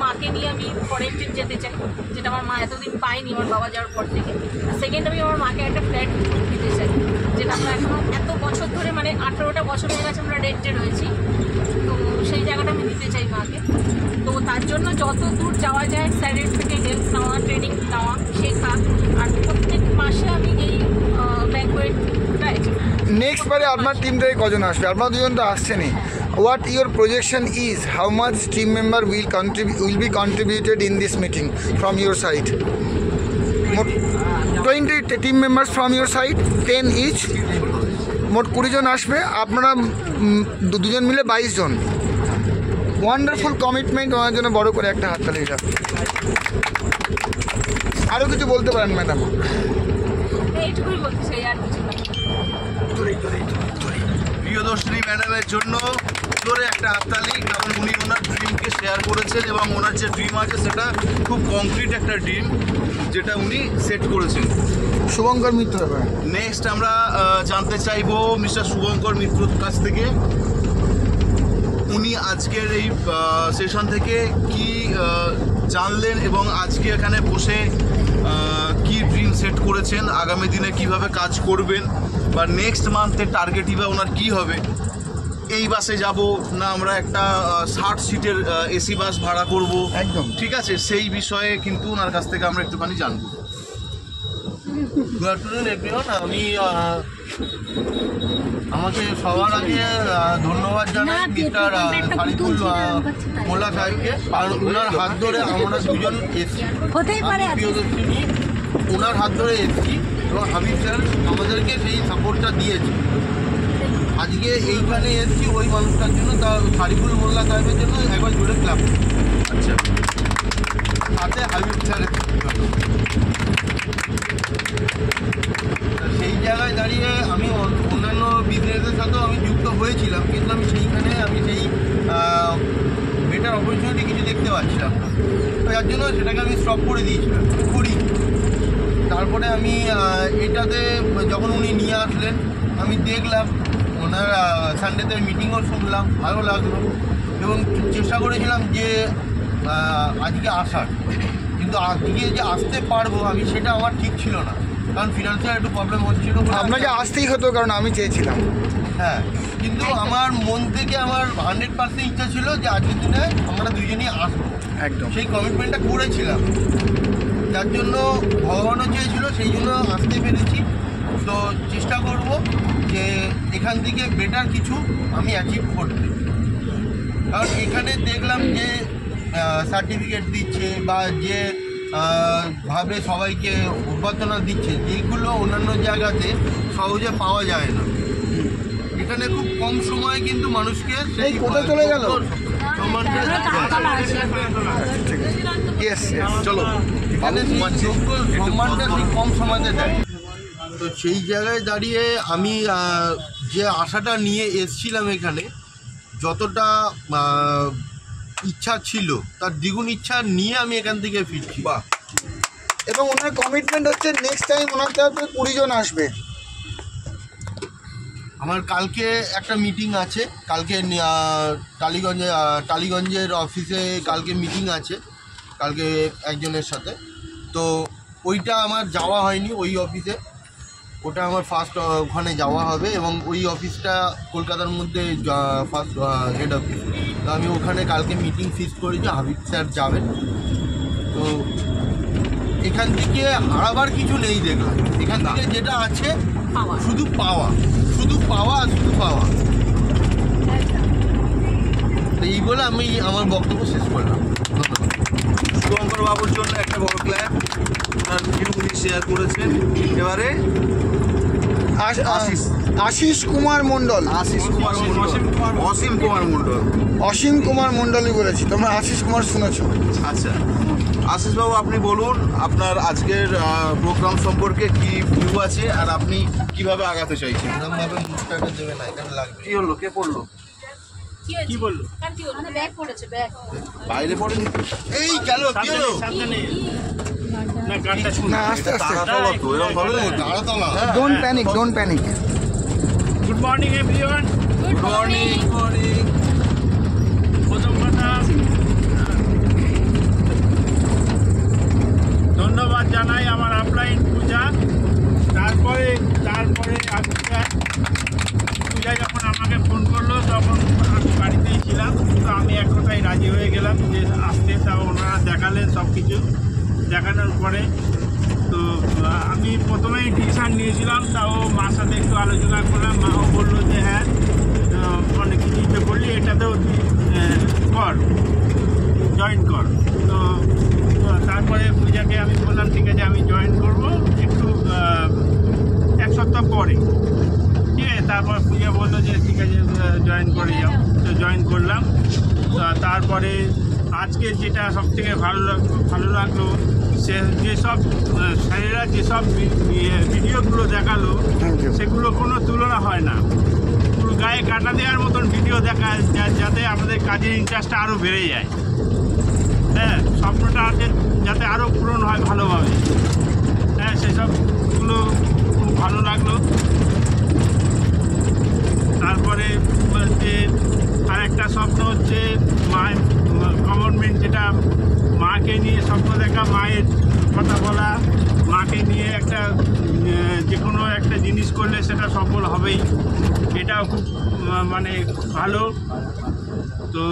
মাকে নিয়ে আমি ফরেন ট্রিপ যেতে চাই, যেটা আমার মা এতদিন পাইনি আমার বাবা যাওয়ার পর থেকে। সেকেন্ড, আমি আমার মাকে একটা ফ্ল্যাট দিতে চাই, যেটা আমরা এখনও এত বছর ধরে, মানে 18টা বছর হয়ে গেছে আমরা রেন্টে রয়েছি, তো সেই জায়গাটা আমি দিতে চাই মাকে। তো তার জন্য যত দূর যাওয়া যায় স্যারের থেকে হেল্প নেওয়া, ট্রেনিং নেওয়া, শেখা, আর প্রত্যেক মাসে আমি এই ব্যাংকুয়েটটা। নেক্সট বারে আপনার টিম থেকে কজন আসবে? আপনার দুজন তো আসছেনই। What your projection is? How much team member will be contributed in this meeting from your side? 20 team members from your side, 10 each. মোট 20 জন আসবে, আপনারা দুজন মিলে 22 জন। ওয়ান্ডারফুল কমিটমেন্ট, ওনার জন্য বড় করে একটা হাততালি। আরও কিছু বলতে পারেন ম্যাডাম? এইটুকুই বলতে চাই, আর কিছু না। প্রিয়দর্শিনী ম্যাডামের জন্য জোরে একটা হাততালি, কারণ উনি ওনার ড্রিমকে শেয়ার করেছেন এবং ওনার যে ড্রিম আছে সেটা খুব কংক্রিট একটা ড্রিম, যেটা উনি সেট করেছেন। শুভঙ্কর মিত্র, নেক্সট আমরা জানতে চাইবো মিস্টার শুভঙ্কর মিত্রর কাছ থেকে, উনি আজকের এই সেশন থেকে কি জানলেন এবং আজকে এখানে বসে কি ড্রিম সেট করেছেন, আগামী দিনে কিভাবে কাজ করবেন, বা নেক্সট মান্থের টার্গেটই বা ওনার কী হবে, এই বাসে যাব না আমরা একটা 60 সিটের এসি বাস ভাড়া করব, একদম। ঠিক আছে, সেই বিষয়ে কিন্তু ওনার কাছ থেকে আমরা একটুখানি জানবো। Good afternoon everyone. আমি আমাকে সবার আগে ধন্যবাদ জানাই মিস্টার খালিকুল মোল্লা সাহেবকে, কারণ ওনার হাত ধরে আমরা দুজন এসছি, প্রিয়দর্শিনী ওনার হাত ধরে এসছি এবং হাবিব স্যার আমাদেরকে সেই সাপোর্টটা দিয়েছে। আজকে এইখানে এসছি ওই মানুষটার জন্য, তার খালিকুল মোল্লা সাহেবের জন্য একবার জোরে ক্লাব। আচ্ছা, সাথে হাবিব স্যারের জন্য। সেই জায়গায় দাঁড়িয়ে আমি অন্যান্য বিজনেসের সাথেও আমি যুক্ত হয়েছিলাম, কিন্তু আমি সেইখানে আমি সেই বেটার অপরচুনিটি কিছু দেখতে পাচ্ছিলাম না, যার জন্য সেটাকে আমি স্টপ করে দিয়েছিলাম করি। তারপরে আমি এটাতে যখন উনি নিয়ে আসলেন আমি দেখলাম, ওনার সানডেতে মিটিংও শুনলাম, ভালো লাগলো এবং চেষ্টা করেছিলাম যে আজকে আসার, কিন্তু আজকে যে আসতে পারবো আমি সেটা আমার ঠিক ছিল না, কারণ ফিনান্সিয়াল একটু প্রবলেম হচ্ছিল। আপনাকে আসতেই হতো, কারণ আমি চেয়েছিলাম। হ্যাঁ, কিন্তু আমার মন থেকে আমার 100% ইচ্ছা ছিল যে আজকের দিনে আমরা দুজনই আসবো, একদম সেই কমিটমেন্টটা করেছিলাম, যার জন্য ভগবানও চেয়েছিল, সেই জন্য আসতে পেরেছি। তো চেষ্টা করব যে এখান থেকে বেটার কিছু আমি অ্যাচিভ করতে, কারণ এখানে দেখলাম যে সার্টিফিকেট দিচ্ছে বা যে ভাবে সবাইকে অভ্যর্থনা দিচ্ছে, যেগুলো অন্যান্য জায়গাতে সহজে পাওয়া যায় না। এখানে খুব কম সময়ে কিন্তু মানুষকে সেই কোথায় চলে গেল? সম্মানটা ইয়েস চলো এখানে সেই যোগ্য সম্মানটা সেই কম সময়তে দেয়। তো সেই জায়গায় দাঁড়িয়ে আমি যে আশাটা নিয়ে এসছিলাম এখানে, যতটা ইচ্ছা ছিল তার দ্বিগুণ ইচ্ছা নিয়ে আমি এখান থেকে ফিরছি। বাহ, এবং ওনার কমিটমেন্ট হচ্ছে নেক্সট টাইম ওনার তরফে 20 জন আসবে। আমার কালকে একটা মিটিং আছে, কালকে টালিগঞ্জের অফিসে কালকে মিটিং আছে কালকে একজনের সাথে, তো ওইটা আমার যাওয়া হয়নি ওই অফিসে, ওটা আমার ফার্স্ট ওখানে যাওয়া হবে এবং ওই অফিসটা কলকাতার মধ্যে ফার্স্ট হেড অফিস। তো আমি ওখানে কালকে মিটিং ফিক্স করেছি, হাবিব স্যার যাবেন। তো এখান থেকে হারাবার কিছু নেই দেখলাম, এখান থেকে যেটা আছে শুধু পাওয়া, শুধু পাওয়া, শুধু পাওয়া। তো এই বলে আমি আমার বক্তব্য শেষ করলাম। ধন্যবাদ। শুভঙ্কর বাবুর জন্য একটা বড় ক্ল্যাপ, ওনার ভিডিওগুলি শেয়ার করেছেন। এবারে আশিস কুমার মণ্ডল, আশিস কুমার মণ্ডল, অসীম কুমার মণ্ডল, অসীম কুমার মণ্ডলই বলেছি, তোমরা আশিস কুমার শুনেছো। আচ্ছা, আশিস বাবু আপনি বলুন আপনার আজকের প্রোগ্রাম সম্পর্কে কি ভিউ আছে আর আপনি কিভাবে আগাতে চাইছেন? এরকমভাবে মুখটাকে দেবে না, এখানে লাগবে। কি হলো, কে পড়লো? কি বললো? ব্যাগ পড়েছে, ব্যাগ। বাইরে পড়েনি? এই গেল, কি হলো? না, গানটা শুন। না, আস্তে আস্তে, তাড়াতাড়ি তো, এরকম হবে না। তাড়াতাড়া। Don't panic, don't panic. Good morning everyone. Good morning. প্রথম কথা ধন্যবাদ জানাই আমার আপলাইন পূজা। তারপরে পূজা যখন আমাকে ফোন করলো তখন আমি বাড়িতেই ছিলাম, তো আমি এক কথায় রাজি হয়ে গেলাম যে আসতে। তাও ওনারা দেখালেন সব কিছু, দেখানোর পরে তো আমি প্রথমেই ডিসিশান নিয়েছিলাম, তাও মার সাথে একটু আলোচনা করলাম। মাও বললো যে হ্যাঁ অনেক কিছু তো করলি, এটাতেও কর, জয়েন কর। তো তারপরে পূজাকে আমি বললাম ঠিক আছে আমি জয়েন করব একটু 1 সপ্তাহ পরে, ঠিক আছে। তারপর পূজা বললো যে ঠিক আছে জয়েন করে যাও, তো জয়েন করলাম। তারপরে আজকে যেটা সবথেকে ভালো লাগলো সে যেসব স্যারেরা যেসব ভিডিওগুলো দেখালো সেগুলো কোনো তুলনা হয় না, পুরো গায়ে কাটা দেওয়ার মতন ভিডিও দেখা, যাতে আমাদের কাজের ইন্টারেস্টটা আরও বেড়ে যায়। হ্যাঁ, স্বপ্নটা যাতে আরও পূরণ হয় ভালোভাবে। হ্যাঁ, সেসবগুলো খুব ভালো লাগলো। তারপরে যে আরেকটা স্বপ্ন হচ্ছে গভর্নমেন্ট যেটা মাকে নিয়ে স্বপ্ন দেখা, মায়ের কথা বলা, মাকে নিয়ে একটা যে কোনো একটা জিনিস করলে সেটা সফল হবেই, এটাও খুব মানে ভালো। তো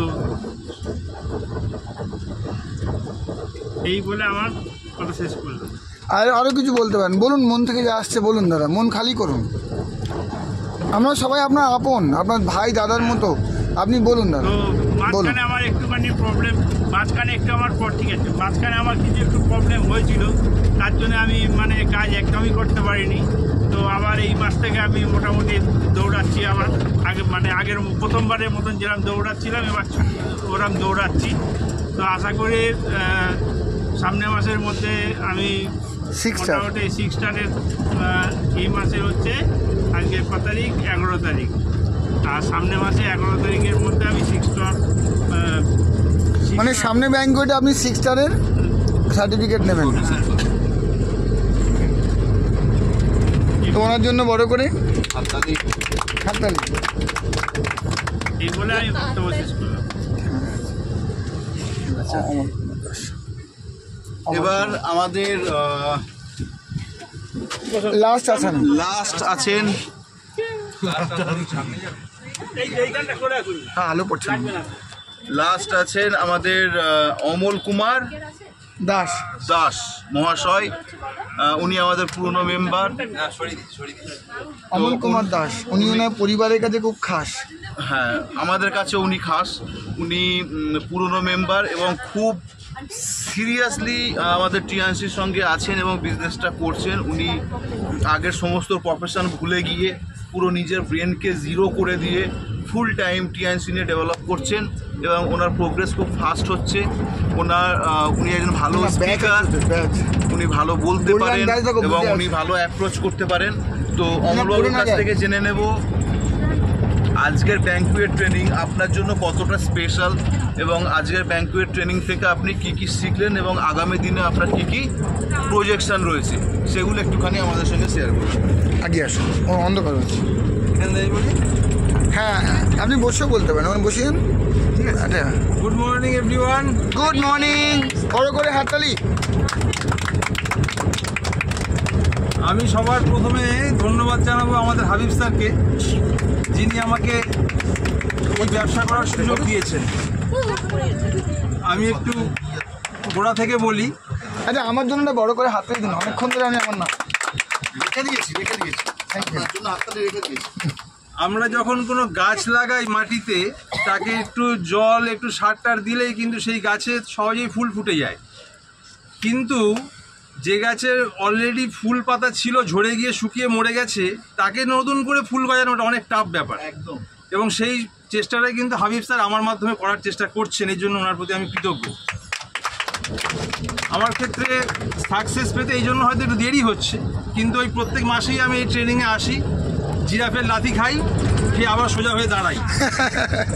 এই বলে আমার কথা শেষ করলাম। আর আরও কিছু বলতে পারেন, বলুন, মন থেকে যা আসছে বলুন দাদা, মন খালি করুন। আমরা সবাই আপনার আপন, আপনার ভাই দাদার মতো, আপনি বলুন দাদা। তো বলুন। মাঝখানে আমার একটুখানি প্রবলেম, মাঝখানে একটু আমার ঠিক আছে, মাঝখানে আমার কিছু একটু প্রবলেম হয়েছিল, তার জন্য আমি মানে কাজ একদমই করতে পারিনি। তো আবার এই মাস থেকে আমি মোটামুটি দৌড়াচ্ছি, আমার আগে মানে আগের প্রথমবারের মতন যেরকম দৌড়াচ্ছিলাম এবার ওরকম দৌড়াচ্ছি। তো আশা করি সামনের মাসের মধ্যে আমি মোটামুটি 6 স্টারের এই মাসে হচ্ছে আজকে কত তারিখ, 11 তারিখ, আর সামনের মাসে 11 তারিখের মধ্যে আমি 6 স্টার মানে সামনে ব্যাংকুয়েটে আপনি 6 স্টারের সার্টিফিকেট নেবেন। তো ওনার জন্য বড় করে হাততালি। এই বলে আমি বক্তব্য শেষ করলাম। এবার আমাদের লাস্ট আছেন হ্যাঁ, আলো পড়ছে। লাস্ট আছেন আমাদের অমল কুমার দাস মহাশয়। উনি আমাদের পুরনো মেম্বার। অমল কুমার দাস, উনি ওনার পরিবারের কাছে খুব খাস। হ্যাঁ, আমাদের কাছে উনি খাস। উনি পুরনো মেম্বার এবং খুব সিরিয়াসলি আমাদের টিএনসির সঙ্গে আছেন এবং বিজনেসটা করছেন। উনি আগের সমস্ত প্রফেশন ভুলে গিয়ে পুরো নিজের ব্রেনকে জিরো করে দিয়ে ফুল টাইম টিএনসি নিয়ে ডেভেলপ করছেন এবং ওনার প্রোগ্রেস খুব ফাস্ট হচ্ছে। উনি একজন ভালো স্পিকার, উনি ভালো বলতে পারেন এবং উনি ভালো অ্যাপ্রোচ করতে পারেন। তো অমলবাবুর কাছ থেকে জেনে নেব আজকের ব্যাংকুয়েট ট্রেনিং আপনার জন্য কতটা স্পেশাল এবং আজকের ব্যাংকুয়েট ট্রেনিং থেকে আপনি কি কি শিখলেন এবং আগামী দিনে আপনার কি কি প্রজেকশন রয়েছে সেগুলো একটুখানি আমাদের সঙ্গে শেয়ার করুন। আগে আসুন, ও অন্ধকার হচ্ছে। হ্যাঁ, আপনি বসেও বলতে পারেন, ওখানে বসিয়ে ঠিক আছে। আচ্ছা, good morning everyone. Good morning, বড় করে হাততালি। আমি সবার প্রথমে ধন্যবাদ জানাবো আমাদের হাবিব স্যারকে, যিনি আমাকে ওই ব্যবসা করার সুযোগ দিয়েছেন। আমি একটু গোড়া থেকে বলি। আচ্ছা, আমার জন্য বড় করে হাততালি দিন, অনেকক্ষণ ধরে আমি আমার না রেখে দিয়েছি। আপনার জন্য হাততালি রেখে দিয়েছি। আমরা যখন কোনো গাছ লাগাই মাটিতে, তাকে একটু জল একটু সার টার দিলেই কিন্তু সেই গাছে সহজেই ফুল ফুটে যায়। কিন্তু যে গাছের অলরেডি ফুল পাতা ছিল ঝরে গিয়ে শুকিয়ে মরে গেছে, তাকে নতুন করে ফুল গজানোটা অনেক টাফ ব্যাপার। একদম। এবং সেই চেষ্টাটাই কিন্তু হাবিব স্যার আমার মাধ্যমে করার চেষ্টা করছেন, এই জন্য ওনার প্রতি আমি কৃতজ্ঞ। আমার ক্ষেত্রে সাকসেস পেতে এই জন্য হয়তো একটু দেরি হচ্ছে, কিন্তু ওই প্রত্যেক মাসেই আমি এই ট্রেনিংয়ে আসি, জিরাফের লাথি খাই, খেয়ে আবার সোজা হয়ে দাঁড়াই,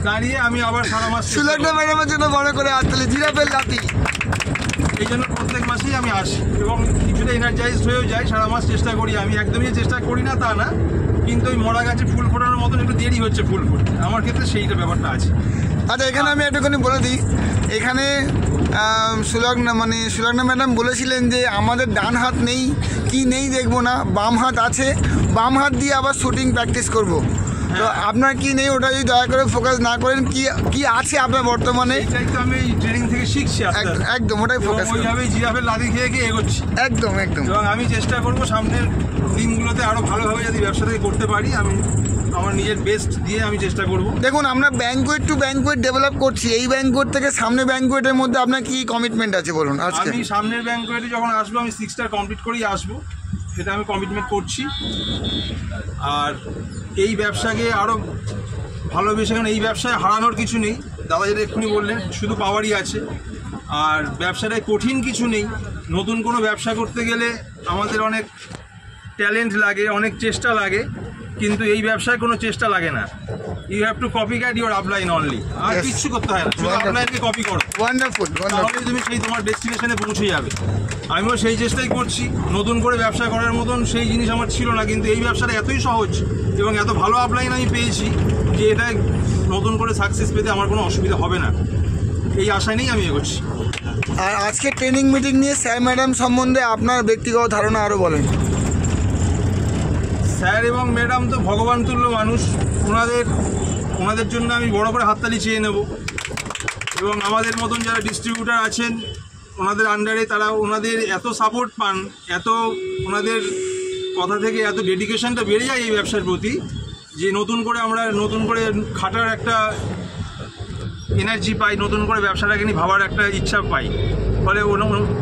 দাঁড়িয়ে আমি আবার সারা মাস। সুলগ্না ম্যাডামের জন্য বড় করে হাততালি, জিরাফের লাথি। এই জন্য প্রত্যেক মাসেই আমি আসি এবং কিছুটা এনার্জাইজড হয়েও যাই। সারা মাস চেষ্টা করি, আমি একদমই চেষ্টা করি না তা না, কিন্তু ওই মরা গাছে ফুল ফোটানোর মতন একটু দেরি হচ্ছে ফুল ফুটতে, আমার ক্ষেত্রে সেইটা ব্যাপারটা আছে। আচ্ছা, এখানে আমি একটুখানি বলে দিই, এখানে সুলগ্না ম্যাডাম বলেছিলেন যে আমাদের ডান হাত নেই, কি নেই দেখবো না, বাম হাত আছে, বাম হাত দিয়ে আবার শুটিং প্র্যাকটিস করব। তো আপনার কি নেই ওটা যদি দয়া করে ফোকাস না করেন, কি আছে আপনার বর্তমানে, এটাই তো আমি এই ট্রেনিং থেকে শিখছি। একদম ওটাই ফোকাস, ওইভাবেই জিরাফের লাথি খেয়ে এগোচ্ছি। একদম। এবং আমি চেষ্টা করবো সামনের দিনগুলোতে আরও ভালোভাবে যদি ব্যবসা থেকে করতে পারি, আমি আমার নিজের বেস্ট দিয়ে আমি চেষ্টা করব। দেখুন, আমরা ব্যাংকুয়েট টু ব্যাংকুয়েট ডেভেলপ করছি। এই ব্যাংকুয়েট থেকে সামনে ব্যাংকুয়েটের মধ্যে আপনার কি কমিটমেন্ট আছে বলুন আজকে? আমি সামনের ব্যাংকুয়েটে যখন আসবো আমি 6 স্টার কমপ্লিট করেই আসবো, সেটা আমি কমিটমেন্ট করছি। আর এই ব্যবসাকে আরও ভালোবেসে, কারণ এই ব্যবসায় হারানোর কিছু নেই, দাদা যেটা এক্ষুনি বললেন, শুধু পাওয়ারই আছে। আর ব্যবসাটায় কঠিন কিছু নেই। নতুন কোনো ব্যবসা করতে গেলে আমাদের অনেক ট্যালেন্ট লাগে, অনেক চেষ্টা লাগে, কিন্তু এই ব্যবসায় কোনো চেষ্টা লাগে না। You have to copy cat your upline only, আর কিচ্ছু করতে হয় না, শুধু আপলাইনকে কপি করো, ওয়ান্ডারফুল, তাহলে তুমি সেই তোমার ডেস্টিনেশনে পৌঁছে যাবে। আমিও সেই চেষ্টাই করছি। নতুন করে ব্যবসা করার মতন সেই জিনিস আমার ছিল না, কিন্তু এই ব্যবসাটা এতই সহজ এবং এত ভালো আপলাইন আমি পেয়েছি যে এটা নতুন করে সাকসেস পেতে আমার কোনো অসুবিধা হবে না, এই আশা নিয়েই আমি এগোচ্ছি। আর আজকে ট্রেনিং মিটিং নিয়ে স্যার ম্যাডাম সম্বন্ধে আপনার ব্যক্তিগত ধারণা আরও বলেন। স্যার এবং ম্যাডাম তো ভগবান তুল্য মানুষ, ওনাদের জন্য আমি বড় করে হাততালি চেয়ে নেব। এবং আমাদের মতন যারা ডিস্ট্রিবিউটার আছেন ওনাদের আন্ডারে, তারা ওনাদের এত সাপোর্ট পান, এত ওনাদের কথা থেকে এত ডেডিকেশনটা বেড়ে যায় এই ব্যবসার প্রতি, যে আমরা নতুন করে খাটার একটা এনার্জি পাই, নতুন করে ব্যবসাটাকে নিয়ে ভাবার একটা ইচ্ছা পাই। ফলে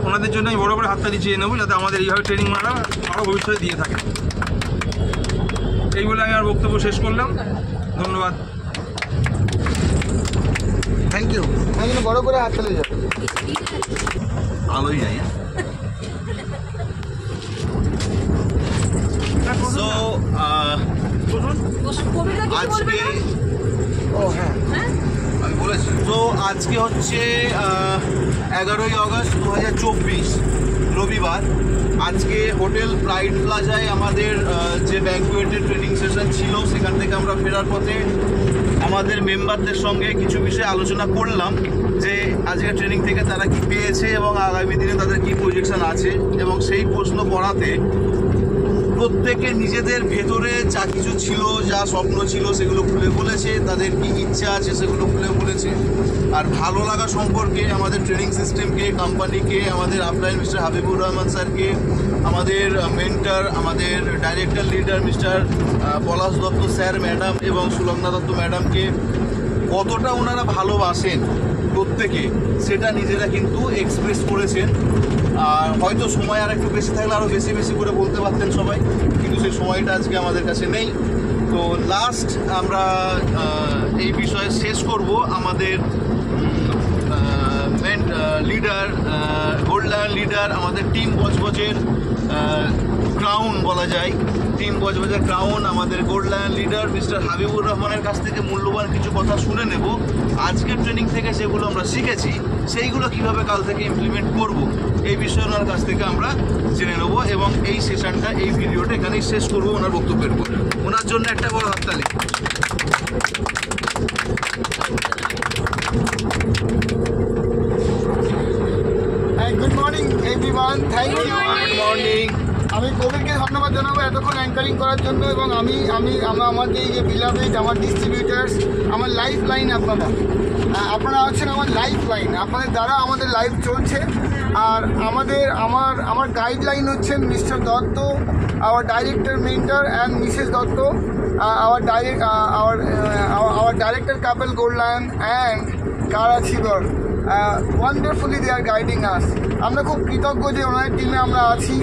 ওনাদের জন্য আমি বড় করে হাততালি চেয়ে নেবো, যাতে আমাদের এইভাবে ট্রেনিং মারা আরও ভবিষ্যতে দিয়ে থাকে। এই বলে আমি আমার বক্তব্য শেষ করলাম। ধন্যবাদ। Thank you. আমি বড় করে হাততালি যাবে। আলোই নাই। সো আজকে ও হ্যাঁ, আমি বলেছি তো আজকে হচ্ছে 11ই আগস্ট 2024 রবিবার। আজকে হোটেল প্রাইড প্লাজায় আমাদের যে ব্যাংকুয়েটের ট্রেনিং সেশন ছিল, সেখান থেকে আমরা ফেরার পথে আমাদের মেম্বারদের সঙ্গে কিছু বিষয়ে আলোচনা করলাম, যে আজকে ট্রেনিং থেকে তারা কি পেয়েছে এবং আগামী দিনে তাদের কি প্রজেকশন আছে। এবং সেই প্রশ্ন করাতে প্রত্যেকে নিজেদের ভেতরে যা কিছু ছিল, যা স্বপ্ন ছিল, সেগুলো খুলে বলেছে, তাদের কি ইচ্ছা আছে সেগুলো খুলে বলেছে। আর ভালো লাগা সম্পর্কে আমাদের ট্রেনিং সিস্টেমকে, কোম্পানিকে, আমাদের আপলাইন মিস্টার হাবিবুর রহমান স্যারকে, আমাদের মেন্টর, আমাদের director leader mister Palash Dutta sir, madam এবং সুলগ্না দত্ত ম্যাডামকে কতটা ওনারা ভালোবাসেন প্রত্যেকে, সেটা নিজেরা কিন্তু এক্সপ্রেস করেছেন। আর হয়তো সময় আর একটু বেশি থাকলে আরও বেশি বেশি করে বলতে পারতেন সবাই, কিন্তু সেই সময়টা আজকে আমাদের কাছে নেই। তো লাস্ট আমরা এই বিষয়ে শেষ করব আমাদের লিডার, গোল্ড লায়ন লিডার, আমাদের টিম বজবজের ক্রাউন বলা যায়, টিম বজবজের ক্রাউন, আমাদের gold lion leader mister Habibur রহমানের কাছ থেকে মূল্যবান কিছু কথা শুনে নেব। আজকের ট্রেনিং থেকে যেগুলো আমরা শিখেছি সেইগুলো কিভাবে কাল থেকে ইমপ্লিমেন্ট করব, এই বিষয়ে ওনার কাছ থেকে আমরা জেনে নেব। এবং এই সেশনটা, এই ভিডিওটা এখানেই শেষ করবো ওনার বক্তব্যের পর। ওনার জন্য একটা বড় হাততালি। Good morning everyone, thank you. Good morning. আমি কবিরকে ধন্যবাদ জানাবো এতক্ষণ অ্যাঙ্কারিং করার জন্য। এবং আমার যে বিলাভেড, আমার ডিস্ট্রিবিউটার্স, আমার লাইফ লাইন, আপনারা আছেন আমার লাইফ লাইন। আপনাদের দ্বারা আমাদের লাইফ চলছে। আর আমার গাইডলাইন হচ্ছেন mister Dutta, our director mentor, and Mrs Dutta, our director couple gold lion and কারাচিগর। Wonderfully they are guiding us. আমরা খুব কৃতজ্ঞ যে ওনাদের টিমে আমরা আছি।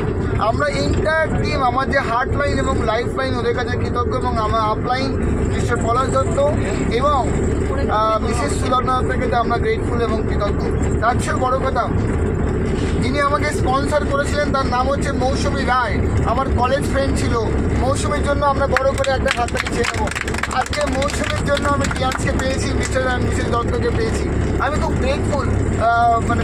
আমরা এন্টায়ার টিম, আমার যে হার্ট লাইন এবং লাইফ লাইন, ওদের কাছে কৃতজ্ঞ। এবং আমার আপলাইন মিস্টার পলাশ দত্ত এবং মিসেস সুলগ্না দত্তের কাছে আমরা গ্রেটফুল এবং কৃতজ্ঞ। তার চেয়েও বড় কথা, যিনি আমাকে স্পন্সর করেছিলেন তার নাম হচ্ছে মৌসুমী রায়, আমার কলেজ ফ্রেন্ড ছিল। মৌসুমীর জন্য আমরা বড় করে একটা হাততালি চেয়ে নেব। আজকে মৌসুমীর জন্য আমি টিয়ান্সকে পেয়েছি, মিস্টার অ্যান্ড মিসেস দত্তকে পেয়েছি। আমি খুব গ্রেটফুল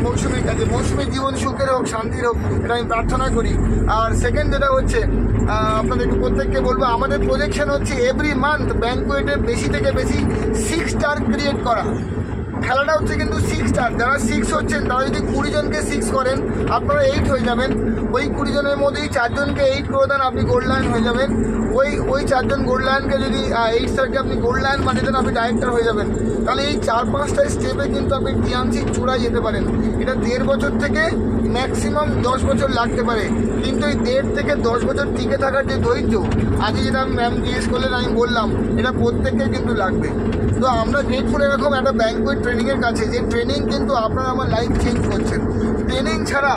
মৌসুমীর কাছে। মৌসুমীর জীবন সুখের হোক, শান্তির হোক, এটা আমি প্রার্থনা করি। আর সেকেন্ড যেটা হচ্ছে, আপনাদেরকে প্রত্যেককে বলবো, আমাদের প্রজেকশন হচ্ছে এভরি মান্থ ব্যাংকুয়েটের বেশি থেকে বেশি 6 স্টার ক্রিয়েট করা। খেলাটা হচ্ছে কিন্তু 6 স্টার। যারা 6 হচ্ছেন তারা যদি 20 জনকে 6 করেন, আপনারা 8 হয়ে যাবেন। ওই 20 জনের মধ্যেই 4 জনকে 8 করে দেন, আপনি গোল্ড লায়ন হয়ে যাবেন। ওই 4 জন গোল্ড লায়নকে যদি 8 স্টারকে আপনি গোল্ড লায়ন বানিয়ে দেন, আপনি ডাইরেক্টর হয়ে যাবেন। তাহলে এই 4-5টা স্টেপে কিন্তু আপনি টিএমসি চূড়ায় যেতে পারেন। এটা 1.5 বছর থেকে ম্যাক্সিমাম 10 বছর লাগতে পারে, কিন্তু এই 1.5 থেকে 10 বছর টিকে থাকার যে ধৈর্য, আগে যেটা ম্যাম জিজ্ঞেস করলেন, আমি বললাম এটা প্রত্যেককে কিন্তু লাগবে। তো আমরা গ্রেটফুল এরকম একটা ব্যাংকুয়েট ট্রেনিংয়ের কাছে, যে ট্রেনিং কিন্তু আপনারা আমার লাইফ চেঞ্জ করছেন। ট্রেনিং ছাড়া,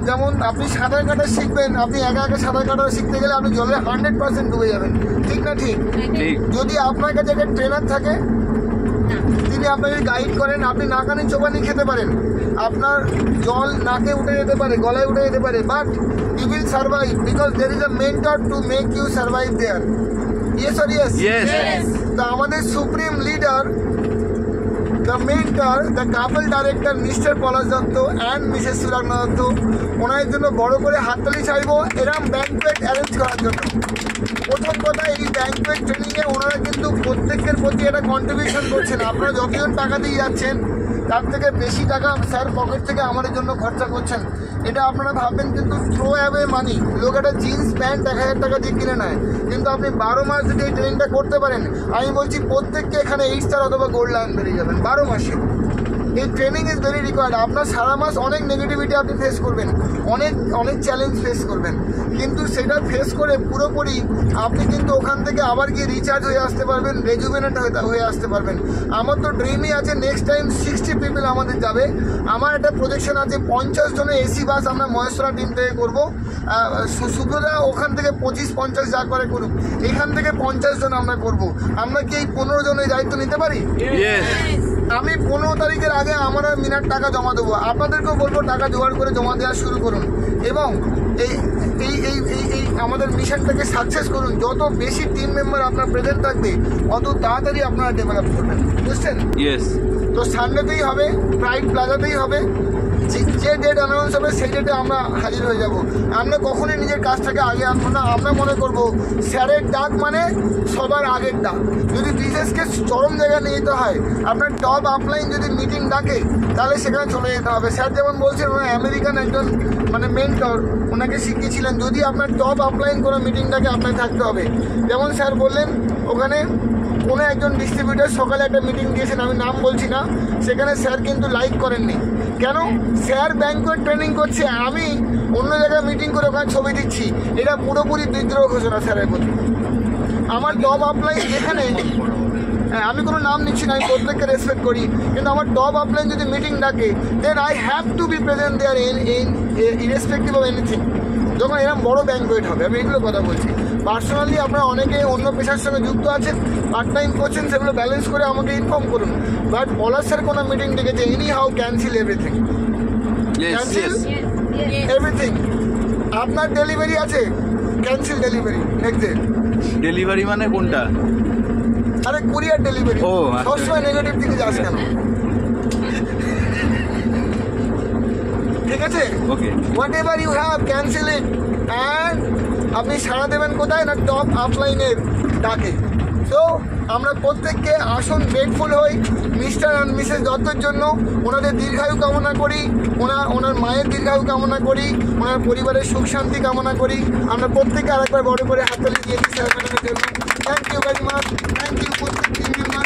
যেমন আপনি সাঁতার কাটা শিখবেন, আপনি একা সাঁতার কাটা শিখতে গেলে আপনি জলে 100% ডুবে যাবেন, ঠিক না? ঠিক। যদি আপনার কাছে একটা ট্রেনার থাকে, তিনি আপনাকে গাইড করেন, আপনি নাকানি চোবানি খেতে পারেন, আপনার জল নাকে উঠে যেতে পারে, গলায় উঠে যেতে পারে, but you will survive because there is a mentor to make you survive there. Yes or yes? তো আমাদের supreme leader, the mentor, the couple director Mr Palash Dutta and Mrs Sulagna Dutta, ওনাদের জন্য বড় করে হাততালি চাইবো এরকম ব্যাংকুয়েট অ্যারেঞ্জ করার জন্য। প্রথম কথা, এই ব্যাংকুয়েট ট্রেনিংয়ে ওনারা কিন্তু প্রত্যেকের প্রতি একটা কন্ট্রিবিউশন করছেন। আপনারা যতজন টাকা দিয়ে যাচ্ছেন, তার থেকে বেশি টাকা স্যার পকেট থেকে আমাদের জন্য খরচা করছেন। এটা আপনারা ভাববেন কিন্তু থ্রো অ্যাওয়ে মানি। লোক একটা জিন্স প্যান্ট 1000 টাকা দিয়ে কিনে নেয়, কিন্তু আপনি 12 মাস যদি এই ট্রেনিংটা করতে পারেন, আমি বলছি প্রত্যেককে এখানে 8 স্টার অথবা গোল্ড লায়ন বেরিয়ে যাবেন 12 মাসে। এই ট্রেনিং ইজ ভেরি রিকোয়ার্ড। আপনার সারা মাস অনেক নেগেটিভিটি আপনি ফেস করবেন, অনেক চ্যালেঞ্জ ফেস করবেন, কিন্তু সেটা ফেস করে পুরোপুরি আপনি কিন্তু ওখান থেকে আবার গিয়ে রিচার্জ হয়ে আসতে পারবেন, রেজুভেনেট হয়ে আসতে পারবেন। আমার তো ড্রিমই আছে নেক্সট টাইম 60 পিপল আমাদের যাবে। আমার একটা প্রজেকশন আছে 50 জনের এসি বাস আমরা মহেশ্বরা টিম থেকে করবো। সুব্রতা ওখান থেকে 25-50 যা করে করুক, এখান থেকে 50 জন আমরা করব। আমরা কি এই 15 জনের দায়িত্ব নিতে পারি? আমি 15 তারিখের আগে আমরা মিনার টাকা জমা দেবো। আপনাদেরকেও বলবো টাকা জোগাড় করে জমা দেওয়া শুরু করুন এবং এই এই এই এই আমাদের মিশনটাকে সাকসেস করুন। যত বেশি টিম মেম্বার আপনার প্রেজেন্ট থাকবে অত তাড়াতাড়ি আপনারা ডেভেলপ করবেন, বুঝছেন? তো সানডেতেই হবে, প্রাইড প্লাজাতেই হবে। যে ডেট অ্যানাউন্স হবে সেই ডেটে আমরা হাজির হয়ে যাব। আমরা কখনোই নিজের কাজটাকে আগে আনবো না। আমরা মনে করব স্যারের ডাক মানে সবার আগের ডাক। যদি বিজনেসকে চরম জায়গায় নিয়ে যেতে হয়, আপনার টপ আপলাইন যদি মিটিং ডাকে তাহলে সেখানে চলে যেতে হবে। স্যার যেমন বলছেন, ওনার আমেরিকান একজন মেন্টর, ওনাকে শিখিয়েছিলেন যদি আপনার টপ আপলাইন কোনো মিটিং ডাকে আপনাকে থাকতে হবে। যেমন স্যার বললেন ওখানে কোনো একজন ডিস্ট্রিবিউটার সকালে একটা মিটিং দিয়েছেন, আমি নাম বলছি না, সেখানে স্যার কিন্তু লাইক করেননি। কেন? স্যার ব্যাংকুয়েট ট্রেনিং করছে, আমি অন্য জায়গায় মিটিং করে ওখানে ছবি দিচ্ছি। এটা পুরোপুরি বিদ্রোহ ঘোষণা স্যারের প্রতি। আমার টপ আপলাইন যেখানে, আমি কোনো নাম নিচ্ছি না, আমি প্রত্যেককে রেসপেক্ট করি, কিন্তু আমার টপ আপলাইন যদি মিটিং ডাকে then I have to be present there irrespective of anything. যখন এরকম বড় ব্যাংকুয়েট হবে, আমি এগুলো কথা বলছি। পার্সোনালি আপনারা অনেকে অন্য পেশার সঙ্গে যুক্ত আছেন, পার্ট টাইম করছেন, সেগুলো ব্যালেন্স করে আমাকে ইনফর্ম করুন। বাট পলাশের কোনো মিটিং ডেকেছে, any how cancel everything, cancel everything. আপনার ডেলিভারি আছে, ক্যান্সেল ডেলিভারি। নেক্সট ডেলিভারি মানে কোনটা? আরে কুরিয়ার ডেলিভারি। সবসময় নেগেটিভ দিকে যাস কেন? ঠিক আছে, okay, whatever you have cancel it. And আপনি সাড়া দেবেন কোথায়? না টপ আপলাইনের ডাকে। সো আমরা প্রত্যেককে আসুন গ্রেটফুল হই মিস্টার অ্যান্ড মিসেস দত্তর জন্য। ওনাদের দীর্ঘায়ু কামনা করি, ওনার মায়ের দীর্ঘায়ু কামনা করি, ওনার পরিবারের সুখ শান্তি কামনা করি। আমরা প্রত্যেকে আরেকবার বড় করে হাততালি দিয়ে দিই স্যার ম্যাডামের জন্য। Thank you very much, thank you প্রত্যেক টিম মেম্বার।